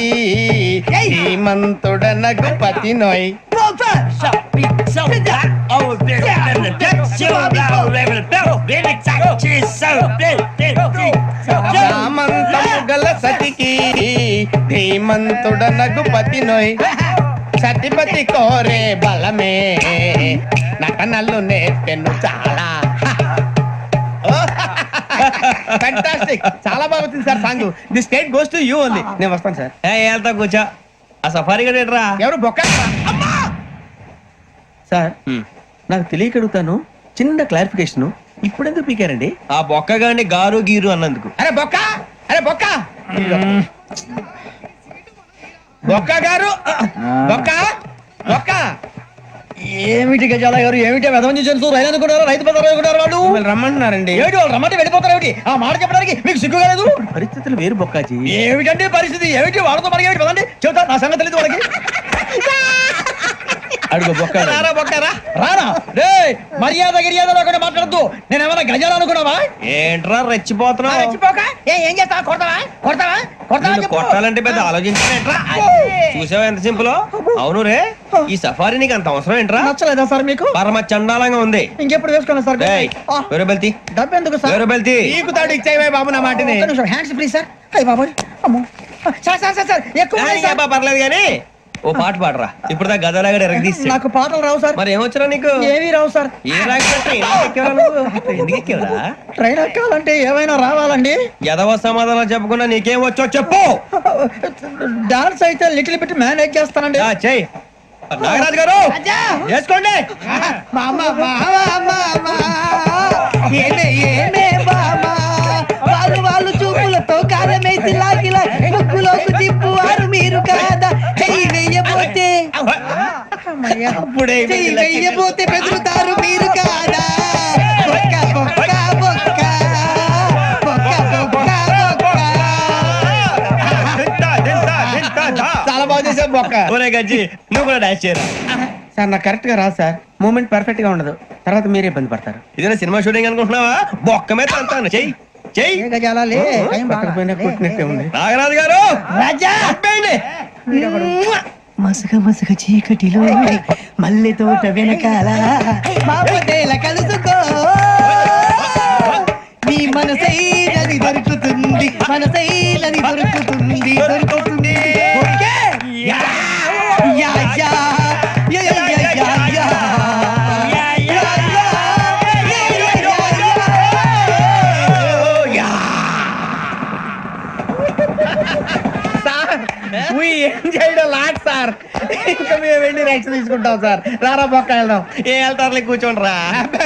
S2: శ్రీమంతుడనగు పతి నోయ్, సామంతము గల సతికి ధీమంతుడనగు పతి నోయ్, సతిపతి కోరే బలమే నటనలు నేర్పెను చాలా. ఫ్యాంటాస్టిక్, చాలా బాగా వచ్చింది sir song. The state goes to you only. నేను వస్తాను సార్.
S8: వెళ్తా కూర్చో. ఆ సఫారీ గడేట్రా
S2: ఎవరు బొక్క సార్? నాకు తెలియక అడుగుతాను, చిన్న క్లారిఫికేషన్. ఇప్పుడెందుకు పీకారండి?
S8: ఆ బొక్కగాని గారు గీరు అన్నందుకు.
S2: అరే బొక్క, అరే బొక్క, బొక్క గారు, బొక్క బొక్క.
S6: ఏమిటి గజాల గారు, ఏమిటి వెదవని జంతువు రైలు అనుకున్నారా? రైతు పెద్దలు అనుకున్నారు వాళ్ళు.
S2: రమ్మంటున్నారండి.
S6: ఏమిటి వాళ్ళు రమ్మంటే వెళ్ళిపోతారు? ఏమిటి ఆ మాట చెప్పడానికి మీకు సిగ్గుగా లేదు?
S2: పరిస్థితులు వేరు బొక్కాజీ.
S6: ఏమిటంటే పరిస్థితి? ఏమిటి వాళ్ళతో మనకి ఏమిటి కదండి? చెబుతా నా సంగతి తెలియదు వాళ్ళకి. అడుగు బొక్క
S8: రారా బొక్కరా
S6: రానా రే మర్యాద గిర్యాద లేకుండా మాట్లాడద్దు నేను ఏమైనా గజాలు అనుకున్నావా
S8: ఏంట్రా రెచ్చిపోతున్నావు
S6: ఏం చేస్తావా కొడతావా కొడతావా కొడతావా
S8: నిన్ను కొట్టాలంటే పెద్ద ఆలోచించానేంట్రా చూసావా ఎంత సింపుల్ అవును రే ఈ సఫారీ నీకు అంత అవసరం ఏంట్రా
S6: నచ్చలేదా సార్ మీకు
S8: పరమ చండాలంగా ఉంది
S6: ఇంకెప్పుడు వేసుకోండి సార్
S8: ఏయ్, వేరే బెల్తి
S6: డబ్బు ఎందుకు సార్
S8: వేరే బెల్తి
S2: నీకు తాడు ఇచ్చేవే బాబు నా మాటని.
S6: హ్యాండ్స్ ఫ్రీ సార్ అయ్యి బాబు అమ్మో సార్ సార్ సార్ సార్ ఎక్కువ ఉన్నాయి సార్.
S8: పర్లేదు కానీ ఓ పాట పాడరా ఇప్పుడు దా గదలాగడ ఎరగదీసి
S6: నాకు పాటలు రావు సార్
S8: మరి ఏమొచ్చరా నీకు
S6: ఏమీ రావు సార్
S8: ఏ ఎందుకు ఎక్కేవరా
S6: ట్రైన్ ఎక్కాలంటే ఏమైనా రావాలండి
S8: ఎదవ సమాధానం చెప్పకుండా నీకేం వచ్చో చెప్పు
S6: డాన్స్ అయితే లిటిల్ బిట్ మేనేజ్ చేస్తానండి
S8: చెయ్యి నాగరాజు గారు వేసుకోండి
S13: వాళ్ళు వాళ్ళు చూపులతో కారమేసి లాగిలా ముక్కులోకి తిప్పువారు మీరు కాదా చెయ్యి వెయ్యబోతే చెయ్యి వెయ్యబోతే బెదురుతారు మీరు కాదా బొక్క బొక్క బొక్క బొక్క బొక్క బొక్క
S2: చాలా బాగా చేసావు బొక్క.
S8: ఒరే గజ్జి నువ్వు కూడా డాన్స్ చేయరా
S6: సార్ నాకు కరెక్ట్ గా రాదు సార్ మూమెంట్ పర్ఫెక్ట్ గా ఉండదు తర్వాత మీరే ఇబ్బంది పడతారు
S8: ఇదేనా సినిమా షూటింగ్ అనుకుంటున్నావా బొక్క మీద అంతాను చెయ్యి చెయ్యి నాగరాజు గారు
S13: రాజా
S8: చెప్పండి
S13: మసగ మసగ చీకటిలో మల్లె తోట వెనకాల మాపదేల కలుసుకో నీ మనసైనది దొరుకుతుంది మనసైనది దొరుకుతుంది దొరుకుతుంది okay yeah yeah yeah yeah yeah yeah yeah yeah
S2: We enjoyed a lot, sir. ఇంకా మేము వెళ్ళి రెస్ట్ తీసుకుంటాం సార్. రారా బొక్క వెళ్దాం.
S8: ఏ వెళ్తారులే కూర్చోండి రా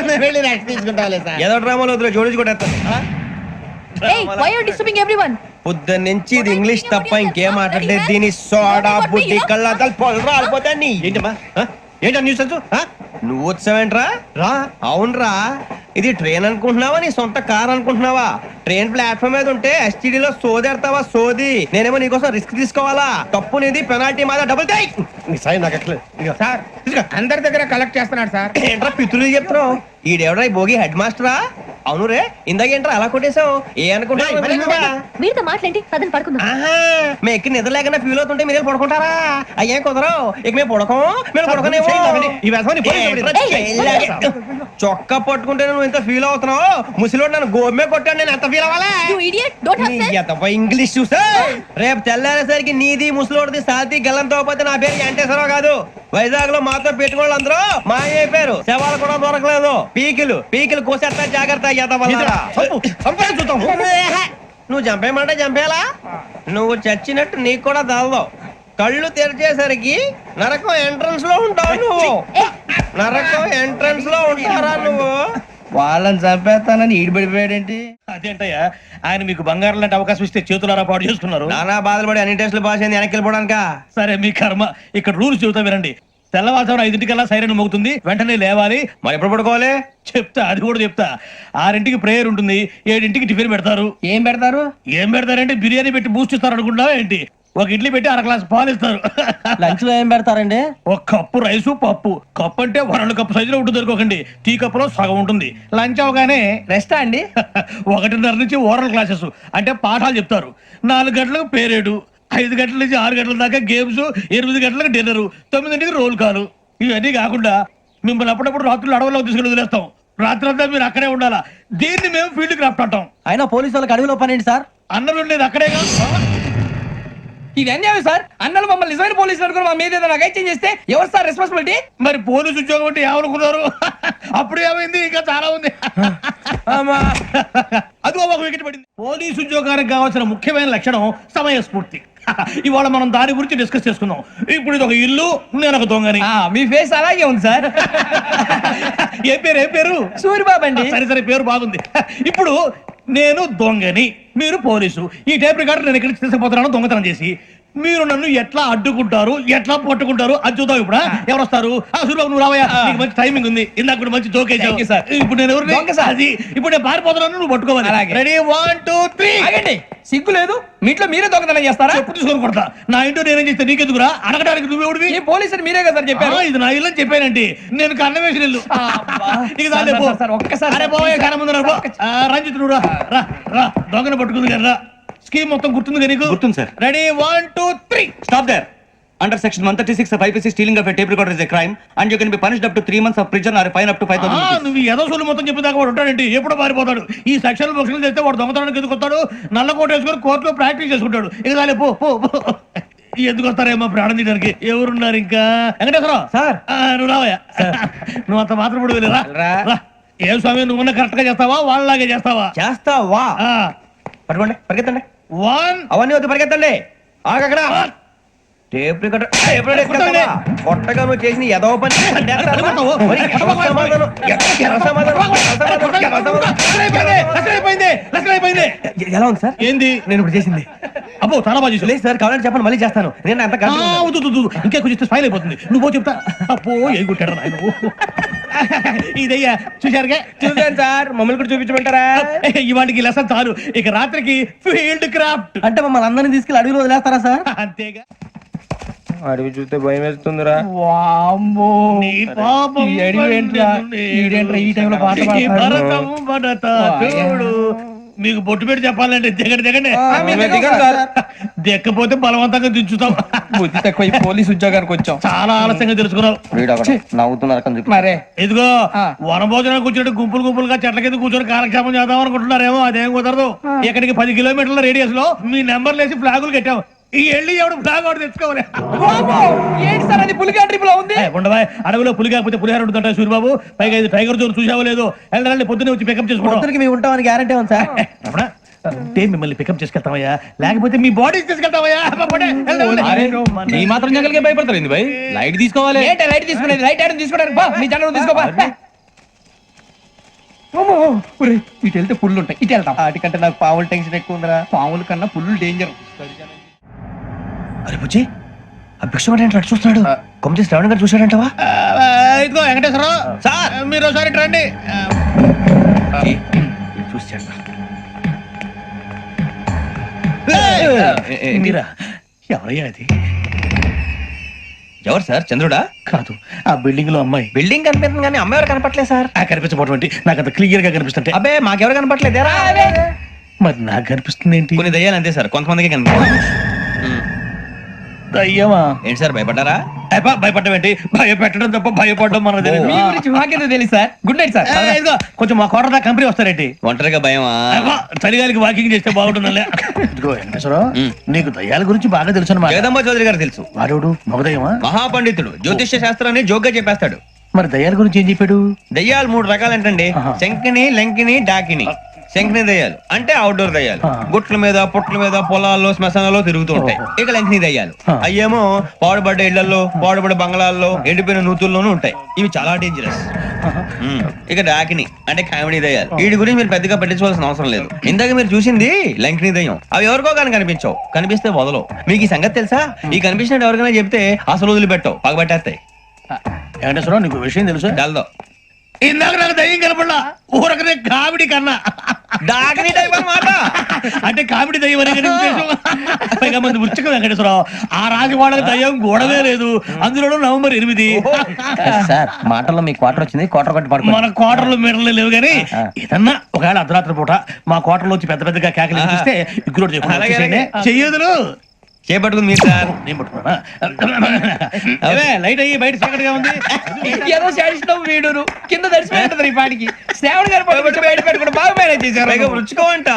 S2: మేము వెళ్ళి రెస్ట్ తీసుకుంటాంలే సార్.
S8: ఏదో డ్రామాలో వద్దులే జోడించుకుంటా పొద్దున్న నుంచి ఇది ఇంగ్లీష్ తప్ప ఇంకేం మాట్లాడలేదు దీని సోడా బుద్ధి కళ్ళ పొలం రాలిపోతా నీ ఏంటమ్మా ఏంటా న్యూస్ నువ్వు వచ్చావేంట్రా రా అవునరా ఇది ట్రైన్ అనుకుంటున్నావా నీ సొంత కార్ అనుకుంటున్నావా ట్రైన్ ప్లాట్ఫామ్ మీద ఉంటే ఎస్టీడీ లో సోదేడతావా సోది నేనేమో నీకోసం రిస్క్ తీసుకోవాలా తప్పు నీది పెనాల్టీ మాదా డబుల్ టై సాయి నాకు ఎక్కలేదు
S2: సార్ అందరి దగ్గర కలెక్ట్ చేస్తున్నాడు సార్.
S8: ఏంట్రా పితులు చెప్తున్నావు ఈడెవడ్రా ఈ భోగి హెడ్ మాస్టరా అవును రే ఇందాకేంట్రా అలా కొట్టేశావు ఏ అనుకుంటా
S7: మీరుతో మాట్లాడి పదని పడుకుందాం.
S8: మేము ఎక్కి నిద్ర లేకుండా ఫీల్ అవుతుంటే మీరు పడుకుంటారా అయ్యేం కుదరవు ఇక మేము పడకం మేము పడుకునేమో చొక్కా పట్టుకుంటే నువ్వు ఎంత ఫీల్ అవుతున్నావు ముసలివాడు నన్ను గోమే కొట్టాడు నేను ఎంత ఫీల్ అవ్వాలా ఇంగ్లీష్ చూసా రేపు తెల్లారేసరికి నీది ముసలివాడిది సాతి గల్లంతో పోతే నా పేరు వెంకటేశ్వరరావు కాదు వైజాగ్ లో మాతో పెట్టుకోళ్ళు అందరూ మాయైపోయారు శవాలు కూడా దొరకలేదు పీకిలు కోసేస్తా జాగ్రత్త నువ్వు చంపేయమంటే చంపేలా నువ్వు చచ్చినట్టు నీకు కూడా తగదు కళ్ళు తెరిచేసరికి నరకం ఎంట్రన్స్ లో ఉంటావు నువ్వు నరకం ఎంట్రన్స్ లో ఉంటారా నువ్వు
S6: వాళ్ళని చంపేస్తానని ఈడిపడిపోయాడేంటి
S2: అదేంటయ్యా ఆయన మీకు బంగారం లాంటి అవకాశం ఇస్తే చేతులారా పాటు చేసుకున్నారు.
S8: నానా బాధలు పడి అన్ని టెస్టులు పాస్ అయింది వెనక్కి వెళ్ళిపోవడానికా
S2: సరే మీ కర్మ. ఇక్కడ రూల్స్ చెబుతా వినండి. తెల్లవారుజామున 5:00కల్లా సైరన్ మోగుతుంది వెంటనే లేవాలి.
S8: మరి ఎప్పుడు పడుకోవాలి
S2: చెప్తా అది కూడా చెప్తా. 6:00కి ప్రేయర్ ఉంటుంది 7:00కి టిఫిన్ పెడతారు.
S6: ఏం పెడతారంటే
S2: బిర్యానీ పెట్టి బూస్ట్ ఇస్తారు అనుకుంటున్నావా ఏంటి? ఒక ఇడ్లీ పెట్టి 1 గ్లాస్ పాలు ఇస్తారు.
S6: లంచ్ లో ఏం పెడతారండి?
S2: ఒక కప్పు రైసు పప్పు. కప్పు అంటే 1 కప్పు సైజులో ఉంటుంది అనుకోకండి. టీ కప్పులో సగం ఉంటుంది. లంచ్ అవగానే
S6: రెస్టా అండి?
S2: 1:30 నుంచి ఓరల్ క్లాసెస్ అంటే పాఠాలు చెప్తారు. 4 గంటలకు పేరేడు, 5 గంటల నుంచి 6 గంటల దాకా గేమ్స్, 8 గంటలకు డిన్నర్, 9ంటికి రోల్ కాలు. ఇవన్నీ కాకుండా మిమ్మల్ని అప్పుడప్పుడు రాత్రులు అడవుల్లో తీసుకుని వదిలేస్తాం. రాత్రి అంతా మీరు అక్కడే ఉండాలా. దీన్ని మేము ఫీల్డ్ క్రాఫ్ట్ అంటాం.
S6: అయినా పోలీసు వాళ్ళకి అడవిలో పని ఏంటి సార్?
S2: అన్నలు ఉండేది అక్కడే కాదు.
S6: ఇది అన్యాయం సార్. అన్నలు మమ్మల్ని నిజమైన పోలీసులు అనుకుని మా మీద ఏదైనా చేంజ్ చేస్తే ఎవరు సార్ రెస్పాన్సిబిలిటీ?
S2: మరి పోలీసు ఉద్యోగం అంటే ఏమనుకున్నారు? అప్పుడు ఏమైంది? ఇంకా చాలా ఉంది. అదిగో ఒక వికెట్ పడింది. పోలీసు ఉద్యోగానికి కావాల్సిన ముఖ్యమైన లక్షణం సమయస్ఫూర్తి. ఇవాళ మనం దాని గురించి డిస్కస్ చేసుకుందాం. ఇప్పుడు ఇది ఒక ఇల్లు, నేను ఒక దొంగని.
S6: మీ ఫేస్ అలాగే ఉంది సార్.
S2: ఏ పేరు?
S6: సూరిబాబు అండి.
S2: సరే పేరు బాగుంది. ఇప్పుడు నేను దొంగని, మీరు పోలీసు. ఈ టైప్ రికార్డు నేను ఇక్కడికి తీసుకుపోతున్నాను దొంగతనం చేసి. మీరు నన్ను ఎట్లా అడ్డుకుంటారు, ఎట్లా పట్టుకుంటారు అది చూద్దాం. ఇప్పుడు ఎవరు వస్తారు? సూర్యబాబు నువ్వు రావయ్యా, నీకు మంచి టైమింగ్ ఉంది. ఇందాక కూడా మంచి జోక్ వేసావు. ఇప్పుడు నేను ఎవరు? అది ఇప్పుడు నేను పారిపోతున్నాను, నువ్వు పట్టుకోవాలి. రెడీ 1 2 3.
S6: సిగ్గు లేదు, మీ ఇంట్లో మీరే దొంగతనం చేస్తారా?
S2: ఎప్పుడు తీసుకొని కొడతా. నా ఇంట్లో నేనేం చేస్తే నీకెందుకురా? అడగడానికి నువ్వెవడివి?
S6: ఈ పోలీసులు మీరే కదా సార్ చెప్పారు.
S2: ఇది నా ఇల్లు అని చెప్పానండి. నేను కన్న వేసిన ఇల్లు.
S6: ఒక్కసారి
S2: రంజిత్ నువ్వు రా రా రా, దొంగను పట్టుకుంది కదా. స్కీమ్ మొత్తం గుర్తుంది కదా నీకు?
S8: గుర్తుంది sir.
S2: Ready 1 2 3.
S8: Stop there. Under section 136 of IPC, stealing of a tape recorder is a crime and you can be punished up to 3 months of prison or a fine up to 5,000 rupees.
S2: నువ్వు ఏదో సొల్లు మొత్తం చెప్పేదాకా వాడు ఉంటాడండి. ఎప్పుడు పారిపోతాడు? ఈ సెక్షన్ బుక్స్లు చేస్తే వాడు దొంగతనానికి ఎందుకు వస్తాడు? నల్ల కోట వేసుకొని కోర్టులో ప్రాక్టీస్ చేసుకుంటాడు. ఇక చాలే పో పో పో. ఎందుకు వస్తారేమో ప్రాణం తీయడానికి. ఎవరున్నారు ఇంకా? వెంకటేశ్వరరావు
S6: సార్.
S2: నువ్వు రావయ్యా. నువ్వు అంత మాత్రం ఇప్పుడు వెళ్ళి రా. ఏ స్వామి, నువ్వు కరెక్ట్ గా చేస్తావా వాళ్ళలాగే చేస్తావా?
S8: చేస్తావా? పట్టుకోండి, పరిగెత్తండి.
S2: 1
S8: అవన్నీ వద్దు, పరిగెత్తండి. ఆగక్కడ టేప్ రికార్డర్ కొట్టగా నువ్వు చేసిన ఏదో పని. ఎలా ఉంది సార్?
S2: ఏంది
S8: నేను ఇప్పుడు చేసింది?
S2: అబ్బో చాలా బాగా చేసావు.
S8: లేదు సార్, కావాలంటే చెప్పండి, మళ్ళీ చేస్తాను. నేను అంత
S2: ఇంకా కొంచెం స్మైల్ అయిపోతుంది. నువ్వు చెప్తా. అబ్బో ఏ కొట్టాడు నాయన. ఇదయ్యా చూశారుగా?
S8: చూసాను సార్, మమ్మల్ని కూడా చూపించమంటారా?
S2: ఇవాటికి లెసన్ చాలు. ఇక రాత్రికి ఫీల్డ్ క్రాఫ్ట్.
S8: అంటే మమ్మల్ని అందరినీ తీసుకెళ్ళి అడవిలో వదిలేస్తారా సార్?
S2: అంతేగా.
S6: అడవి చూస్తే భయం వేస్తుందిరా.
S2: నీ పాపం
S6: ఈ టైంలో పాట
S2: ఈ భరతం భరత చూడు. మీకు బొట్టు పెట్టి చెప్పాలంటే దిగండి. దిక్కపోతే బలవంతంగా దించుతాం.
S6: బుద్ధి తక్కువ, ఈ పోలీస్ ఉద్యోగానికి వచ్చాం.
S2: చాలా ఆలస్యంగా తెలుసుకున్నావు.
S6: నవ్వుతున్నారు మరే.
S2: ఇదిగో వనభోజనానికి కూర్చొని గుంపులుగా చెట్ల కింద కూర్చొని కాలక్షేపం చేద్దాం అనుకుంటున్నారేమో. అదేం కుదరదు. ఇక్కడికి 10 కిలోమీటర్ల రేడియస్ లో మీ నెంబర్లు వేసి ఫ్లాగులు కట్టాం. ఈ వెళ్ళి ఎవడు ఫ్లాగ్ ఒకటి తెచ్చుకోవాలి.
S6: ఏంటి సార్ అది? పులిగా ట్రిప్ లో ఉంది.
S2: ఉండవా, అడవిలో పులి కాకపోతే పులిహార ఉంటుంట సూర్యబాబు. పైగా ఇది టైగర్ జోన్ చూసావో లేదో. వెళ్ళండి, పొద్దున్నే వచ్చి పికప్ చేసుకుంటాం.
S8: మేము ఉంటామని గ్యారంటీ ఉంది సార్.
S2: అంటే మిమ్మల్ని పికప్ చేసుకెళ్తామయ్యా, లేకపోతే మీ బాడీ తీసుకెళ్తామయ్యా.
S6: ఈ మాత్రం జగల్కే భయపడతారు భయ్. లైట్ తీసుకోవాలి. లైట్ తీసుకునేది లైట్ ఐటమ్ తీసుకోవడానికి మీ జగన్ తీసుకోవా. ఇటు వెళ్తే పుల్లు ఉంటాయి, ఇటు వెళ్తాం.
S8: వాటికంటే నాకు పావుల టెన్షన్ ఎక్కువ ఉందిరా.
S6: పాముల కన్నా పుల్లు డేంజర్.
S8: అరే బుజ్జి, ఆ భిక్షం ఏంటి చూస్తున్నాడు? కొమ్మ శ్రవణ్ గారు చూశాడంటవా?
S2: ఇదిగో వెంకటేశ్వరరావు సార్, మీరు ఒకసారి రండి.
S8: చూశాడు.
S2: మీరా? ఎవరయ్యా అది?
S8: ఎవరు సార్? చంద్రుడా?
S2: కాదు, ఆ బిల్డింగ్ లో అమ్మాయి.
S8: బిల్డింగ్ కనిపిస్తుంది కానీ అమ్మాయి ఎవరు కనపట్లేదు సార్.
S2: కనిపించబోటువంటి నాకు అంత క్లియర్ గా కనిపిస్తుంటే.
S8: అబ్బే మాకెవరు కనపట్లేదు.
S2: మరి నాకు కనిపిస్తుంది ఏంటి?
S8: కొన్ని దయ్యాలు అంతే సార్, కొంతమందికి కనిపిస్తుంది.
S2: దయ్యమా?
S8: ఏంటి సార్, భయపడ్డారా?
S2: భయపడ్డం భయపెట్టడం తప్ప భయపడడం మన
S6: మీ గురించి మాకేదో తెలుసు సార్. Good night sir.
S2: కొంచెం మా కోట దాకా కంపెనీ వస్తారేంటి?
S8: ఒంటరిగా భయమా?
S2: చలిగాలికి వాకింగ్ చేస్తే బాగుంటుందిలే. ఇదిగో వెంకటేశ్వరరావు, నీకు దయ్యాల గురించి బాగా తెలుసు అన్నమాట.
S8: జగదంబ చౌదరి గారు తెలుసు.
S2: వాడు మగదయ్యమా?
S8: మహాపండితుడు, జ్యోతిష్య శాస్త్రాన్ని జోగ్గా చెప్పేస్తాడు.
S2: మరి దయ్యాల గురించి ఏం చెప్పాడు?
S8: దయ్యాలు 3 రకాలు ఏంటండి? శంకిని, లంకిని, డాకిని. శంకిని దయ్యాలు అంటే అవుట్డోర్ దయ్యాలు. గుట్ల మీద, పుట్ల మీద, పొలాల్లో, శ్మశానాల్లో తిరుగుతూ ఉంటాయి. ఇక లంకిని దయ్యాలు అయ్యేమో పాడుబడ్డ ఇళ్లలో, పాడుబడ్డ బంగ్లాల్లో, ఎండిపోయిన నూతుల్లోనూ ఉంటాయి. ఇవి చాలా డేంజరస్. ఇక డాకిని అంటే కామెడీ దయ్యాలు. వీటి గురించి మీరు పెద్దగా పట్టించుకోవాల్సిన అవసరం లేదు. ఇందాక మీరు చూసింది లంకిని దయ్యం. అవి ఎవరికో కానీ కనిపించవు, కనిపిస్తే వదలవు. మీకు ఈ సంగతి తెలుసా? ఈ కనిపించినట్టు ఎవరికైనా చెప్తే అసలు వదిలిపెట్టవు, పగబట్టేస్తాయి.
S2: వెంకటేశ్వరరావు, నీకు విషయం తెలుసు?
S8: తెలదో.
S2: ఇందాక నాకు దయ్యం కనపడలా, ఊరకనే కామెడీ కన్నా.
S8: డాకిని టైప్ అన్నమాట.
S2: అంటే కామెడీ దయ్యం అనే పైగా మంది ఉచ్చక వెంకటేశ్వరరావు. ఆ రాజు వాళ్ళకి దయ్యం గోడవే లేదు, అందులోనూ నవంబర్ 8.
S8: సార్ మాటల్లో మీ క్వార్టర్ వచ్చింది, క్వార్టర్ కట్టి పడుకో.
S2: మన క్వార్టర్లు మీటర్లు లేవు కానీ ఏదన్నా ఒకవేళ అర్ధరాత్రి పూట మా క్వార్టర్లో వచ్చి పెద్ద పెద్దగా కేకలు చూస్తే ఇగ్గురు చెయ్యదులు
S8: చేపట్టుకుంది మీరు సార్.
S2: నేను పట్టుకున్నా. లైట్ అయ్యి బయట చీకటిగా ఉంది.
S6: ఏదో శాడిస్తాం వీడును కింద దర్శనం ఈ పాటికి. శ్రావణ్ గారు బయట పెట్టుకుంటే బాగా మేనేజ్ చేశారు.
S8: రుచుకోవంట.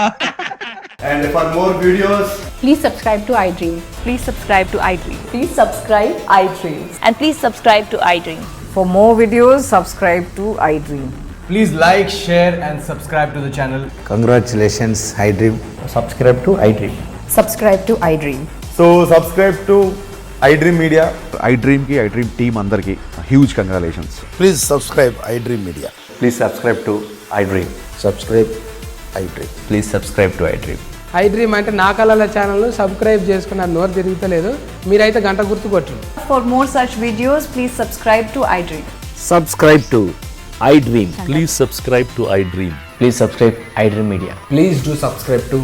S14: And for more videos,
S15: please subscribe to iDream.
S9: Please subscribe to iDream.
S15: Please subscribe iDream.
S9: And please subscribe to iDream.
S15: For more videos, subscribe to iDream.
S6: Please like, share and subscribe to the channel.
S14: congratulations, iDream. Subscribe to iDream.
S15: Subscribe to iDream.
S14: So subscribe to iDream Media. iDream ki iDream team andarki huge congratulations. Please subscribe iDream Media. Please subscribe to iDream. Subscribe iDream. Please subscribe to iDream.
S13: I dream అంటే నా కళల channel subscribe చేసుకున్న నోరు తిరుగుతలేదు. మీరైతే గంట గుర్తు కొట్టు.
S15: For more such videos, please subscribe to iDream.
S5: Subscribe to iDream. Please subscribe to iDream.
S8: Please subscribe iDream Media.
S13: Please do subscribe to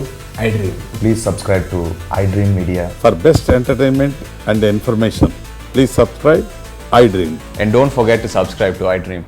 S13: iDream.
S14: Please subscribe to iDream Media.
S11: For best entertainment and information, please subscribe iDream.
S8: And don't forget to subscribe to iDream.